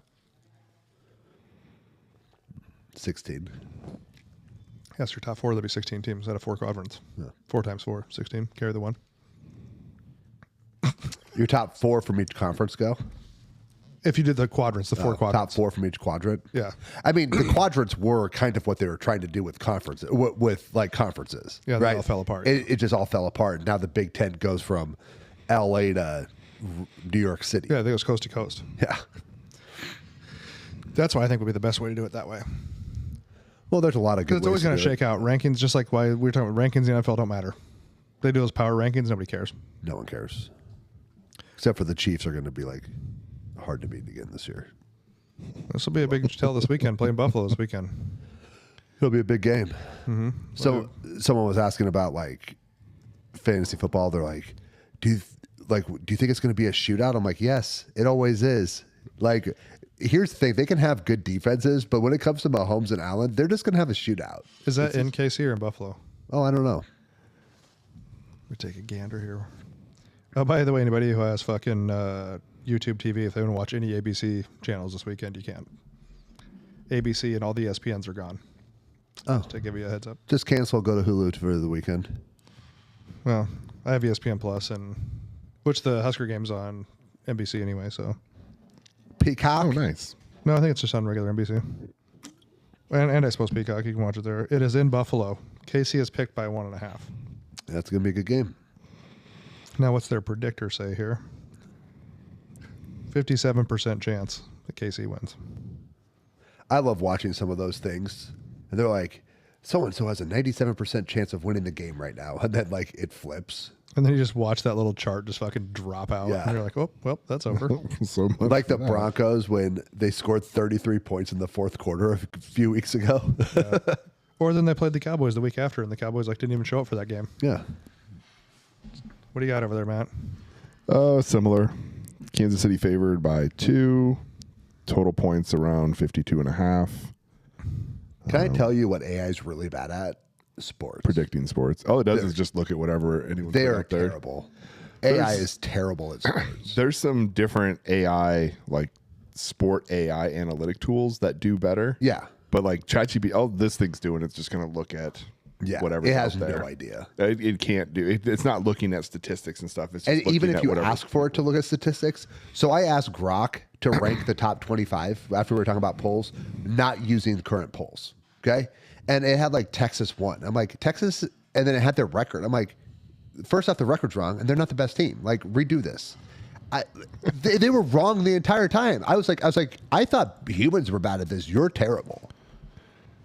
16.
Yes, your top 4, there'll be 16 teams out of 4 quadrants.
Yeah.
4 times 4, 16. Carry the 1.
Your top 4 from each conference go?
If you did the quadrants, the 4 quadrants.
Top 4 from each quadrant?
Yeah.
I mean, the quadrants were kind of what they were trying to do with conferences.
Yeah, they
right?
all fell apart.
It just all fell apart. Now the Big Ten goes from L.A. to New York City.
Yeah, it goes coast to coast.
Yeah.
That's why I think would be the best way to do it that way.
Well, there's a lot of good
Because it's always going to shake out. Rankings, just like why we were talking about rankings in the NFL, don't matter. They do those power rankings, nobody cares.
No one cares. Except for the Chiefs are going to be like hard to beat again this year.
This will be a big tell this weekend, playing Buffalo this weekend.
It'll be a big game.
Mm-hmm.
So someone was asking about like fantasy football. They're like, do you think it's going to be a shootout? I'm like, yes, it always is. Like, here's the thing: they can have good defenses, but when it comes to Mahomes and Allen, they're just going to have a shootout.
Is that in KC or in Buffalo?
Oh, I don't know.
We take a gander here. Oh, by the way, anybody who has fucking YouTube TV, if they want to watch any ABC channels this weekend, you can. ABC and all the ESPNs are gone.
Oh,
Just to give you a heads up.
just cancel. Go to Hulu for the weekend.
Well, I have ESPN Plus, and which the Husker game's on NBC anyway. So
Peacock.
Oh, nice.
no, I think it's just on regular NBC. And I suppose Peacock, you can watch it there. It is in Buffalo. KC is picked by 1.5.
That's going to be a good game.
Now, what's their predictor say here? 57% chance that KC wins.
I love watching some of those things, and they're like, so and so has a 97% chance of winning the game right now, and then like it flips.
And then you just watch that little chart just fucking drop out.
Yeah.
And you're like, oh, well, that's over.
So much
Like the
for that.
Broncos when they scored 33 points in the fourth quarter a few weeks ago.
Or then they played the Cowboys the week after, and the Cowboys like didn't even show up for that game.
Yeah.
What do you got over there, Matt?
Similar. Kansas City favored by 2. Total points around 52.5.
Can I tell you what AI is really bad at? Sports.
Predicting sports. All it does is just look at whatever anyone
They
put
are
out there.
terrible. AI
There's-
is terrible at sports.
There's some different AI, like sport AI analytic tools that do better.
Yeah.
But like ChatGPT, all this thing's doing, it's just going to look at
Yeah.
whatever's
It has
out there.
no idea.
It can't do it. It's not looking at statistics and stuff. It's just
And even
looking
if
at
you
whatever.
ask for it to look at statistics, so I asked Grok to rank the top 25 after we were talking about polls, not using current polls. Okay. And it had like Texas won. I'm like, Texas, and then it had their record. I'm like, first off, the record's wrong, and they're not the best team. Like, redo this. They were wrong the entire time. I was like, I thought humans were bad at this. You're terrible.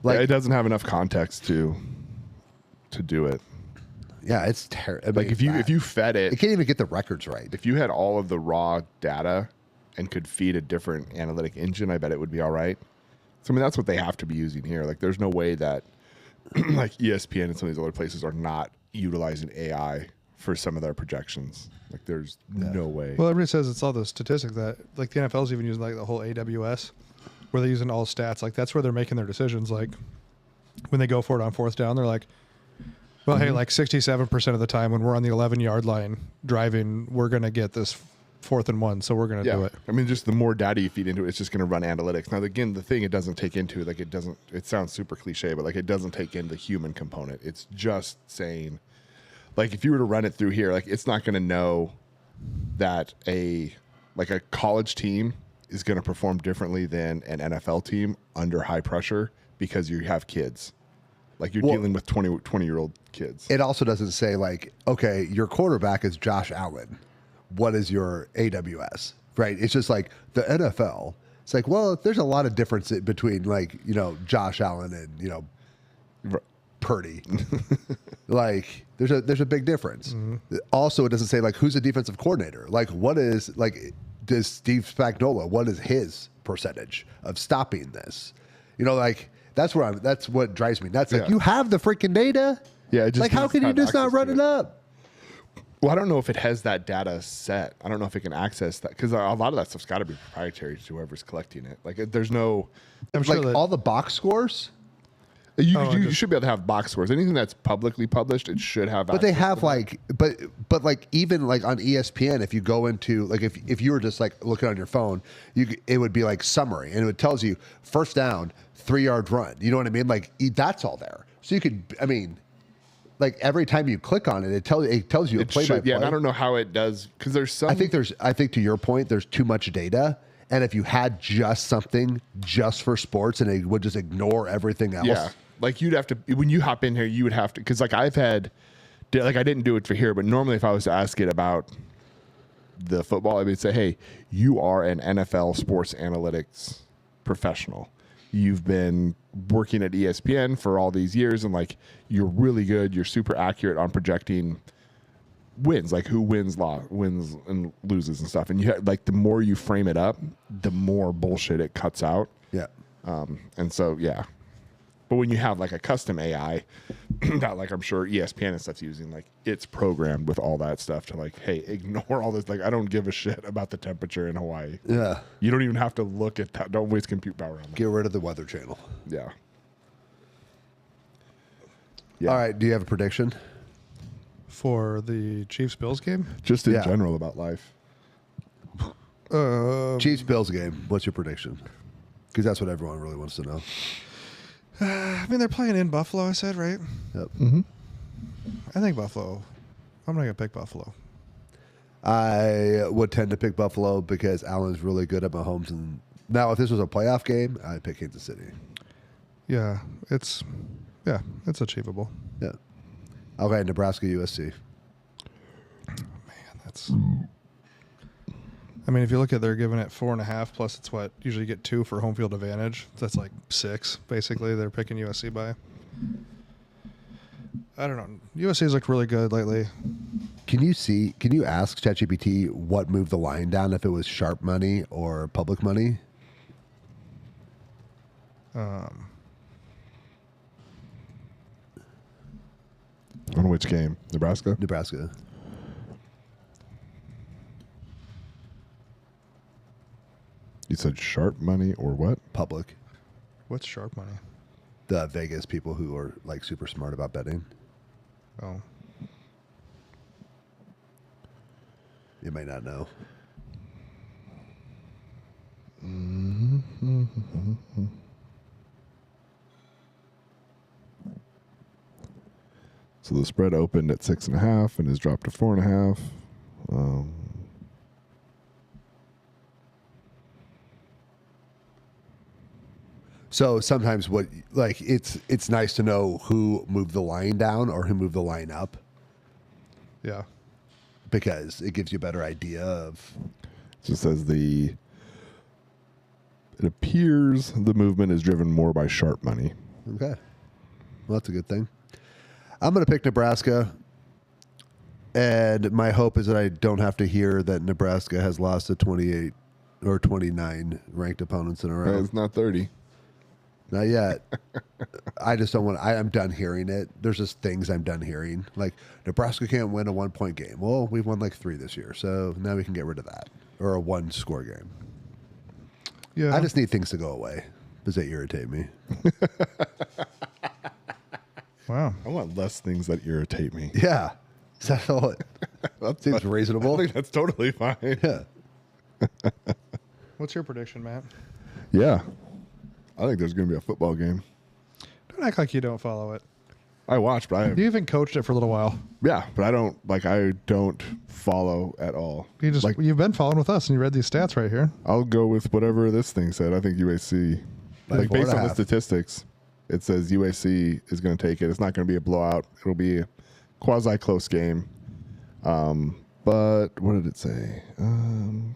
Like,
it doesn't have enough context to do it.
yeah, it's terrible.
Like if you fed
it
it,
can't even get the records right.
if you had all of the raw data and could feed a different analytic engine, I bet it would be all right. So I mean, that's what they have to be using here. Like, there's no way that like ESPN and some of these other places are not utilizing AI for some of their projections. Like, there's no way.
Well, everybody says it's all the statistics that, like, the NFL's even using, like, the whole AWS, where they're using all stats. Like, that's where they're making their decisions. Like, when they go for it on fourth down, they're like, well, hey, like 67% of the time when we're on the 11-yard line driving, we're going to get this 4th and 1, so we're going to do it.
I mean, just the more data you feed into it, it's just going to run analytics. Now, again, the thing it doesn't take into, like, it sounds super cliche, but like, it doesn't take in the human component. It's just saying, like, if you were to run it through here, like, it's not going to know that a college team is going to perform differently than an NFL team under high pressure because you have kids. Like, you're dealing with 20-year-old kids.
It also doesn't say like, okay, your quarterback is Josh Allen. What is your AWS? Right? It's just like the NFL. It's like, well, there's a lot of difference between like, you know, Josh Allen and, you know, Purdy. Like there's a big difference. Also, it doesn't say like who's the defensive coordinator. Like what is like does Steve Spagnuolo, what is his percentage of stopping this? You know, like that's what drives me nuts. Like
Yeah.
you have the freaking data.
Yeah, it just
like how
needs
can
to
you
have
just not
access
run
to
it
it.
up?
Well, I don't know if it has that data set. I don't know if it can access that because a lot of that stuff's got to be proprietary to whoever's collecting it. Like, there's no.
I'm sure
Like
that
all the box scores.
You should be able to have box scores. Anything that's publicly published, it should have.
But they have like, but like even like on ESPN, if you go into like if you were just like looking on your phone, it would be like summary, and it tells you first down, 3-yard run. You know what I mean? Like that's all there. So you could, I mean, like every time you click on it, it tells you a play by play.
Yeah, and I don't know how it does because there's some.
I think to your point, there's too much data. And if you had just something just for sports and it would just ignore everything else.
Yeah. Like you'd have to, when you hop in here, you would have to, because like I've had, like I didn't do it for here, but normally if I was to ask it about the football, I would say, hey, you are an NFL sports analytics professional. You've been working at ESPN for all these years and like you're really good. You're super accurate on projecting wins, like who wins and loses and stuff. And you have, like the more you frame it up, the more bullshit it cuts out.
Yeah.
And so, yeah. But when you have like a custom AI that like I'm sure ESPN and stuff's using, like it's programmed with all that stuff to like, hey, ignore all this. Like I don't give a shit about the temperature in Hawaii.
Yeah.
You don't even have to look at that. Don't waste compute power on that.
Get rid of the Weather Channel.
Yeah.
All right. Do you have a prediction?
For the Chiefs-Bills game?
Just in
Yeah.
general about life.
Chiefs Bills game. What's your prediction? Because that's what everyone really wants to know.
I mean, they're playing in Buffalo, I said, right?
Yep.
I think Buffalo. I'm going to pick Buffalo.
I would tend to pick Buffalo because Allen's really good at Mahomes. And now, if this was a playoff game, I'd pick Kansas City.
Yeah, it's achievable.
Yeah. Okay, Nebraska, USC.
That's. I mean, if you look at, they're giving it 4.5 plus it's what usually you get 2 for home field advantage. That's like 6 basically. They're picking USC by. I don't know. USC's looked really good lately.
Can you ask ChatGPT what moved the line down, if it was sharp money or public money?
On which game? Nebraska?
Nebraska.
You said sharp money or what?
Public.
What's sharp money?
The Vegas people who are like super smart about betting.
Oh,
You may not know.
So the spread opened at 6.5 and has dropped to 4.5.
So sometimes it's nice to know who moved the line down or who moved the line up,
yeah.
because it gives you a better idea of.
It just says it appears the movement is driven more by sharp money.
Okay. Well, that's a good thing. I'm going to pick Nebraska. And my hope is that I don't have to hear that Nebraska has lost to 28 or 29 ranked opponents in a row.
It's not 30.
Not yet. I just don't want. I'm done hearing it. There's just things I'm done hearing. Like Nebraska can't win a 1-point game. Well, we've won like 3 this year, so now we can get rid of that. Or a 1-score game.
Yeah.
I just need things to go away because they irritate me.
Wow.
I want less things that irritate me.
Yeah. Is that all? That seems reasonable.
I think that's totally fine.
Yeah.
What's your prediction, Matt?
Yeah. I think there's going to be a football game.
Don't act like you don't follow it.
I watch, but
You even coached it for a little while.
I don't follow at all.
You've been following with us, and you read these stats right here.
I'll go with whatever this thing said. I think UAC,
By
based on the
4.5.
statistics, it says UAC is going to take it. It's not going to be a blowout. It'll be a quasi close game. But what did it say? I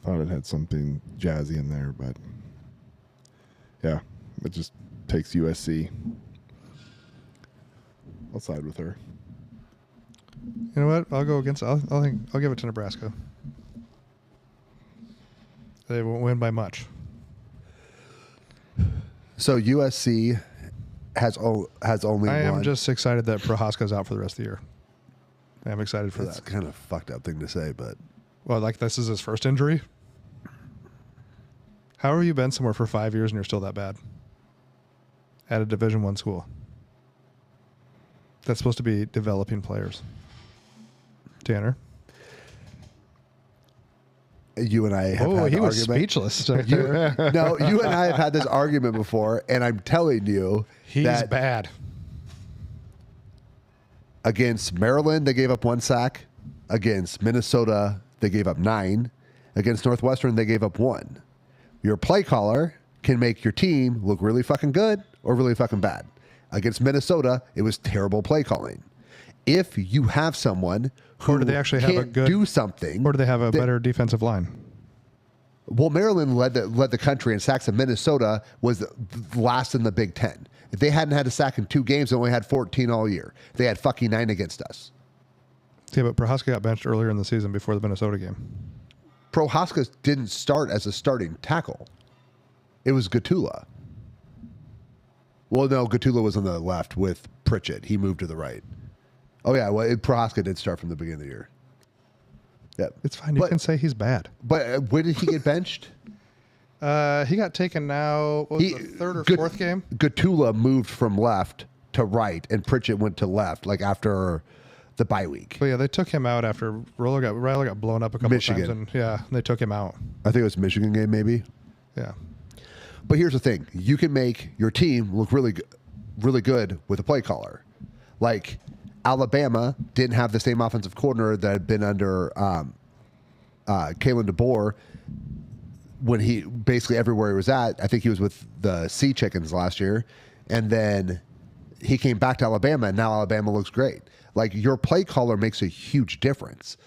thought it had something jazzy in there, but yeah, it just takes USC. I'll side with her.
You know what? I'll go against. I'll give it to Nebraska. They won't win by much.
So USC has only
I
one.
am just excited that Prohaska's out for the rest of the year. I'm excited for
That's
that.
kind of a fucked up thing to say, but
Well, like this is his first injury. How have you been somewhere for 5 years and you're still that bad? At a Division I school. That's supposed to be developing players. Tanner?
You and I have
Oh,
had
he
the
was
argument.
speechless.
No, you and I have had this argument before, and I'm telling you
He's
that
bad.
against Maryland, they gave up 1 sack. Against Minnesota, they gave up 9. Against Northwestern, they gave up 1. Your play caller can make your team look really fucking good or really fucking bad. Against Minnesota, it was terrible play calling. If you have someone who
Or do they actually have a
can't
good-
do something,
Or do they have a better defensive line?
well, Maryland led the country in sacks, and Minnesota was last in the Big Ten. If they hadn't had a sack in 2 games, they only had 14 all year. They had fucking 9 against us.
Yeah, but Prohaska got benched earlier in the season before the Minnesota game.
Prohaska didn't start as a starting tackle. It was Gatula. Well, no, Gatula was on the left with Pritchett. He moved to the right. Oh, yeah. Well, Prohaska did start from the beginning of the year. Yeah.
It's fine. You
But-
can say he's bad.
But when did he get benched?
He got taken now, what was the third or fourth game?
Gatula moved from left to right, and Pritchett went to left, like after the bye week.
But yeah, they took him out after Riley got blown up a couple
Michigan.
of times. And yeah, they took him out.
I think it was Michigan game, maybe.
Yeah.
But here's the thing: you can make your team look really good with a play caller. Like Alabama didn't have the same offensive coordinator that had been under Kalen DeBoer when he basically everywhere he was at. I think he was with the Sea Chickens last year, and then he came back to Alabama, and now Alabama looks great. Like your play caller makes a huge difference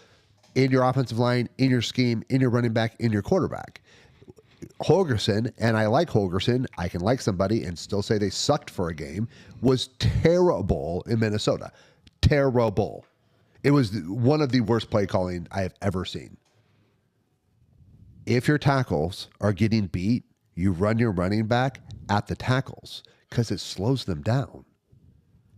in your offensive line, in your scheme, in your running back, in your quarterback. Holgerson, and I like Holgerson, I can like somebody and still say they sucked for a game, was terrible in Minnesota. Terrible. It was one of the worst play calling I have ever seen. If your tackles are getting beat, you run your running back at the tackles because it slows them down.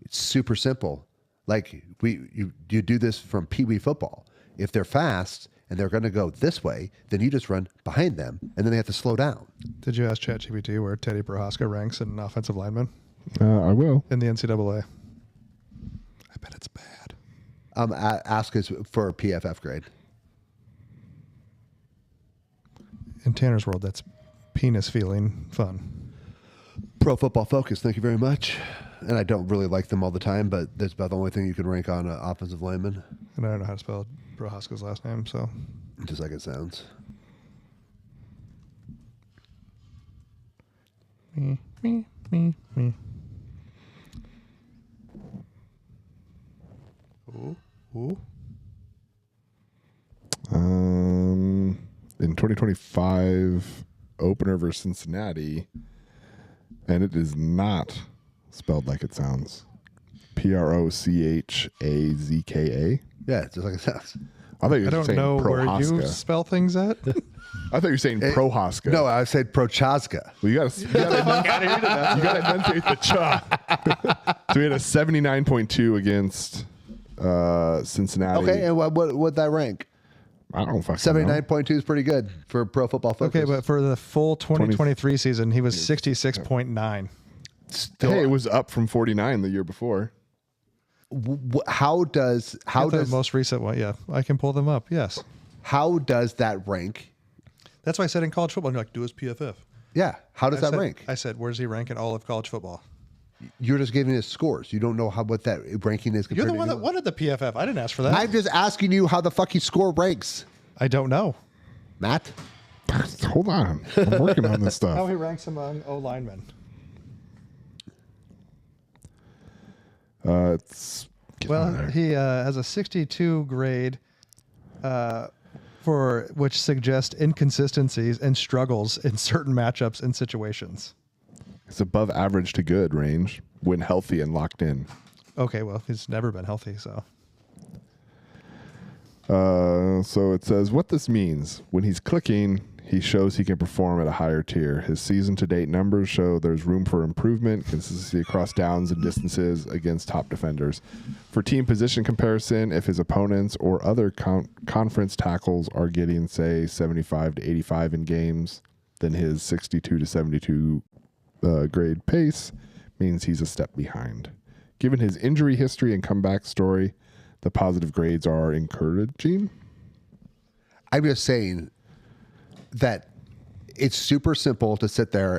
It's super simple. Like you do this from Pee Wee football. If they're fast and they're going to go this way, then you just run behind them, and then they have to slow down.
Did you ask ChatGPT where Teddy Prohaska ranks in offensive lineman
I will.
in the NCAA? I bet it's bad.
Ask us for a PFF grade.
In Tanner's world, that's penis feeling fun.
Pro Football Focus, thank you very much. And I don't really like them all the time, but that's about the only thing you can rank on an offensive lineman,
And I don't know how to spell Prohaska's last name, so
just like it sounds.
me. Ooh.
In 2025 opener versus Cincinnati, and it is not spelled like it sounds. Prochazka.
Yeah, just like it sounds.
I thought you
I
were
don't
saying
know where you
Prohaska.
spell things at.
I thought you were saying Prohaska.
No, I said Prochazka.
Well, you gotta enunciate the cha. So we had a 79.2 against Cincinnati.
Okay, and what'd that rank?
I don't fucking know.
79.2 is pretty good for Pro Football Focus.
Okay, but for the full 2023 season, he was 66.9.
still,
Hey, it was up from 49 the year before.
how does
The most recent one, yeah, I can pull them up. Yes,
how does that rank?
that's why I said in college football, you're like, do his PFF.
Yeah, how does
I
that
said-
rank?
I said, where's he rank in all of college football?
You're just giving us scores. You don't know what that ranking is.
You're
compared
the
to
one that
anyone.
wanted the PFF. I didn't ask for that.
I'm just asking you how the fucking score ranks,
I don't know
Matt.
Hold on. I'm working on this
how
stuff.
he ranks among O linemen.
It's
Well, he has a 62 grade, for which suggests inconsistencies and struggles in certain matchups and situations.
it's above average to good range when healthy and locked in.
Okay, well, he's never been healthy, so
So it says what this means. When he's clicking, he shows he can perform at a higher tier. His season-to-date numbers show there's room for improvement, consistency across downs and distances against top defenders. For team position comparison, if his opponents or other conference tackles are getting, say, 75 to 85 in games, then his 62 to 72 grade pace means he's a step behind. Given his injury history and comeback story, the positive grades are encouraging.
I'm just saying that it's super simple to sit there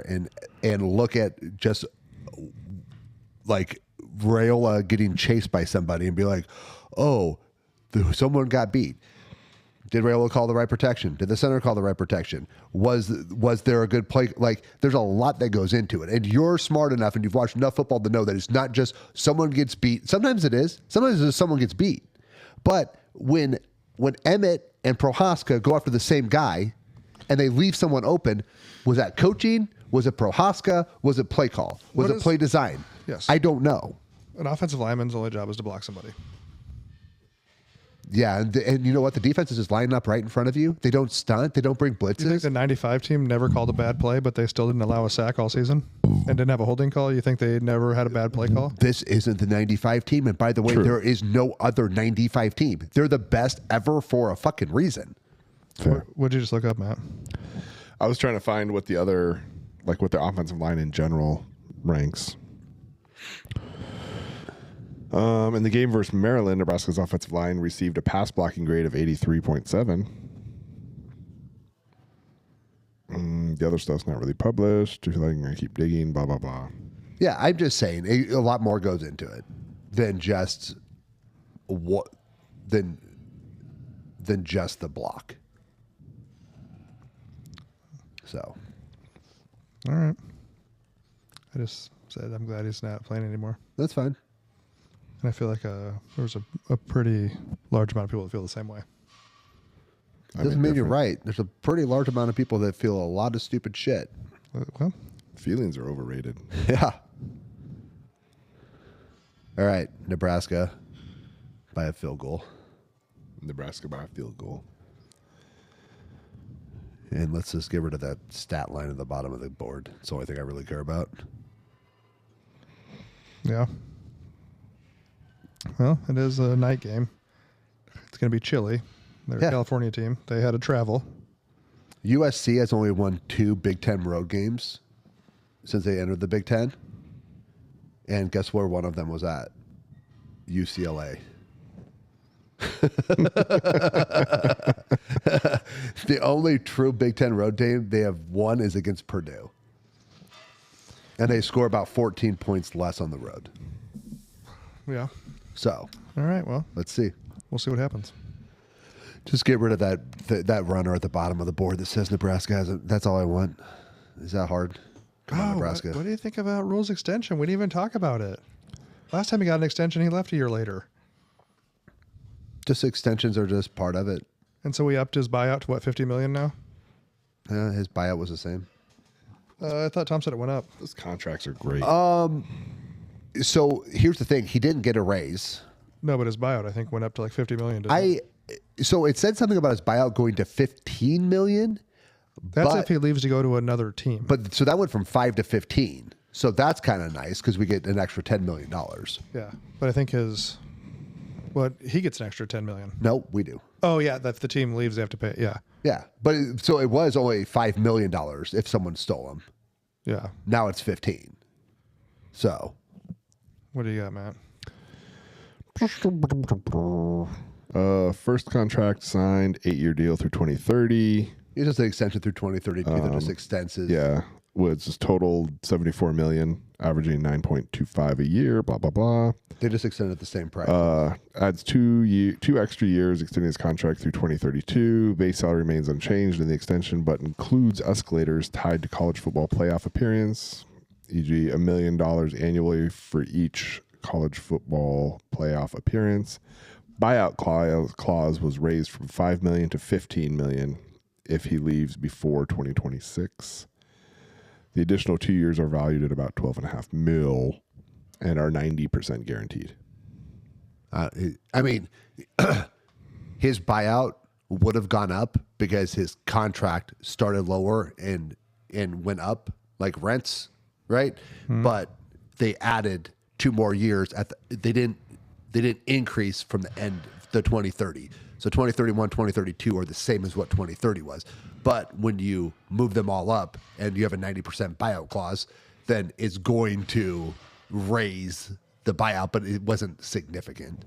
and look at just like Raiola getting chased by somebody and be like, oh, someone got beat. Did Raiola call the right protection? Did the center call the right protection? Was there a good play? Like, there's a lot that goes into it. And you're smart enough and you've watched enough football to know that it's not just someone gets beat. Sometimes it is. Sometimes it's someone gets beat. But when Emmett and Prohaska go after the same guy and they leave someone open, was that coaching? Was it Prohaska? Was it play call? Was it play design?
Yes.
I don't know.
An offensive lineman's only job is to block somebody.
Yeah, and you know what? The defense is just lining up right in front of you. They don't stunt. They don't bring blitzes.
You think the 95 team never called a bad play, but they still didn't allow a sack all season and didn't have a holding call? You think they never had a bad play call?
This isn't the 95 team. And by the way, there is no other 95 team. They're the best ever for a fucking reason.
Fair.
What'd you just look up, Matt?
I was trying to find what the other, like what the offensive line in general ranks. In the game versus Maryland, Nebraska's offensive line received a pass blocking grade of 83.7. The other stuff's not really published. If you're like, I'm going to keep digging, blah, blah, blah.
Yeah, I'm just saying a lot more goes into it than just than just the block. So,
All right. I just said I'm glad he's not playing anymore.
that's fine.
And I feel like there was a pretty large amount of people that feel the same way.
Doesn't mean you're right. There's a pretty large amount of people that feel a lot of stupid shit.
Well,
Feelings are overrated.
Yeah. All right, Nebraska by a field goal.
Nebraska by a field goal.
And let's just get rid of that stat line at the bottom of the board. It's the only thing I really care about.
yeah. Well, it is a night game. It's going to be chilly. They're a California team. They had to travel.
USC has only won 2 Big Ten road games since they entered the Big Ten. And guess where one of them was at? UCLA. The only true Big Ten road game they have won is against Purdue. And they score about 14 points less on the road.
Yeah.
So,
All right. Well,
let's see.
we'll see what happens.
Just get rid of that runner at the bottom of the board that says Nebraska hasn't. That's all I want. Is that hard? Come on, Nebraska.
What do you think about Rule's extension? We didn't even talk about it. Last time he got an extension, he left a year later.
Just extensions are just part of it.
And so we upped his buyout to what, $50 million now?
His buyout was the same.
I thought Tom said it went up.
Those contracts are great.
So here's the thing: he didn't get a raise.
No, but his buyout I think went up to like $50 million. didn't it?
So it said something about his buyout going to 15 million.
That's if he leaves to go to another team.
But so that went from 5 to 15. So that's kind of nice because we get an extra $10 million.
Yeah, but I think he gets an extra $10 million.
No, we do.
Oh yeah, if the team leaves, they have to pay. Yeah,
Yeah, but so it was only $5 million if someone stole him.
yeah.
Now it's 15. So
What do you got, Matt?
First contract signed, 8-year deal through 2030.
it's just an extension through 2032 that just extends his.
Yeah, which is total $74 million, averaging 9.25 a year. Blah blah blah.
They just extended the same price.
Adds 2 extra years, extending his contract through 2032. Base salary remains unchanged in the extension, but includes escalators tied to college football playoff appearance, e.g., $1 million annually for each college football playoff appearance. Buyout clause was raised from $5 million to $15 million if he leaves before 2026. The additional 2 years are valued at about $12.5 million and are 90% guaranteed.
I mean, his buyout would have gone up because his contract started lower and went up like rents, right? But they added 2 more years they didn't increase from the end the 2030. So 2031, 2032 are the same as what 2030 was. But when you move them all up and you have a 90% buyout clause, then it's going to raise the buyout, but it wasn't significant.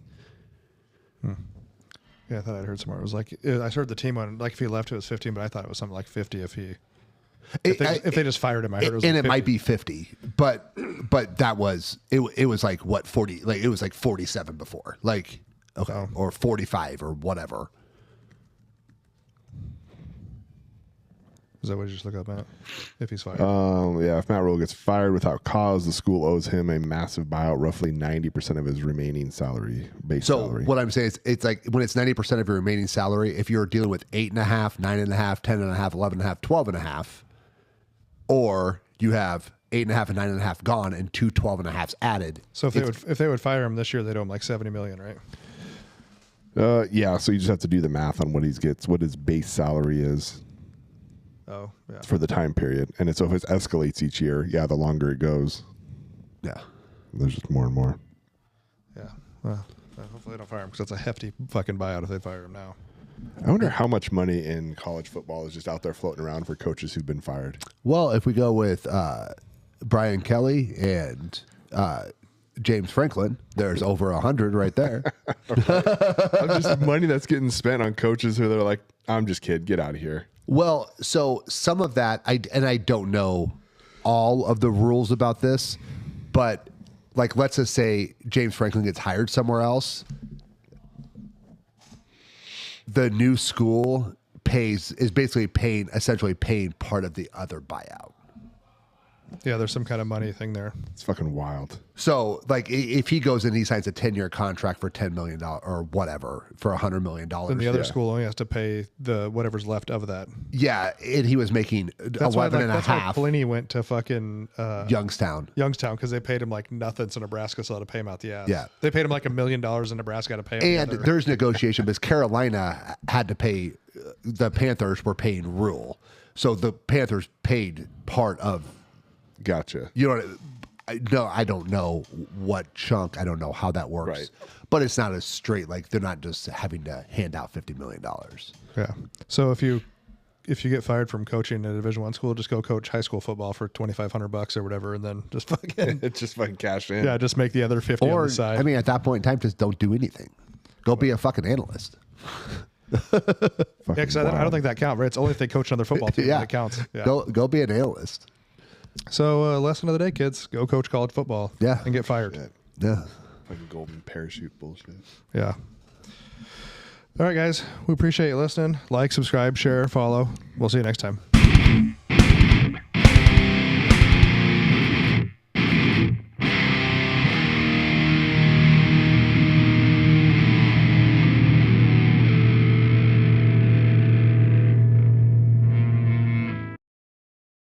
Yeah, I thought I'd heard somewhere. It was like I heard the team one. Like if he left, it was 15, but I thought it was something like 50 if they just fired him. I heard it was
and
like
it
50.
might be 50, but that was it was like what 40, like it was like 47 before, like okay, or 45 or whatever.
Is that what you just look up, Matt? If he's fired.
Yeah, if Matt Rule gets fired without cause, the school owes him a massive buyout, roughly 90% of his remaining salary, base
So
salary.
what I'm saying is, it's like when it's 90% of your remaining salary. If you're dealing with 8.5, 9.5, 10.5, 11.5, 12.5, or you have 8.5 and 9.5 gone and two 12.5s added.
So if they would fire him this year, they'd owe him like $70 million, right?
Yeah, so you just have to do the math on what what his base salary is
Oh, yeah.
for the time period. And so if it escalates each year, yeah, the longer it goes,
Yeah.
there's just more and more.
Yeah. Well, hopefully they don't fire him because that's a hefty fucking buyout if they fire him now.
I wonder how much money in college football is just out there floating around for coaches who've been fired.
Well, if we go with Brian Kelly and James Franklin, there's over 100 right there.
Just money that's getting spent on coaches who they're like, I'm just kidding, get out of here.
Well, so some of that, I don't know all of the rules about this, but like let's just say James Franklin gets hired somewhere else. The new school is basically essentially paying part of the other buyout.
Yeah, there's some kind of money thing there.
It's fucking wild.
So, like, if he goes and he signs a 10-year contract for $10 million or whatever for $100 million,
Then the other school only has to pay the whatever's left of that.
yeah, and he was making
That's
11
why,
and a
that's why
half.
Pliny went to fucking
Youngstown.
Youngstown because they paid him like nothing, so Nebraska still had to pay him out the ass.
Yeah.
They paid him like $1 million, and Nebraska had to pay him.
And
the other.
there's negotiation because Carolina had to pay, the Panthers were paying Rule. So the Panthers paid part of,
Gotcha.
you know, I don't know what chunk, I don't know how that works.
Right.
But it's not as straight, like they're not just having to hand out $50 million.
Yeah. So if you get fired from coaching at a Division I school, just go coach high school football for $2,500 or whatever, and then just fucking
It's just fucking cash in.
yeah, just make the other 50 on
Or,
the side.
I mean, at that point in time, just don't do anything. Go be a fucking analyst.
Fucking
yeah, because I don't
wild.
think that counts, right? It's only if they coach another football team
Yeah.
that counts. Yeah.
Go be an analyst.
So lesson of the day, kids: go coach college football.
Yeah.
and get fired.
Shit.
Yeah.
Fucking golden parachute bullshit.
Yeah. All right, guys. We appreciate you listening. Like, subscribe, share, follow. We'll see you next time.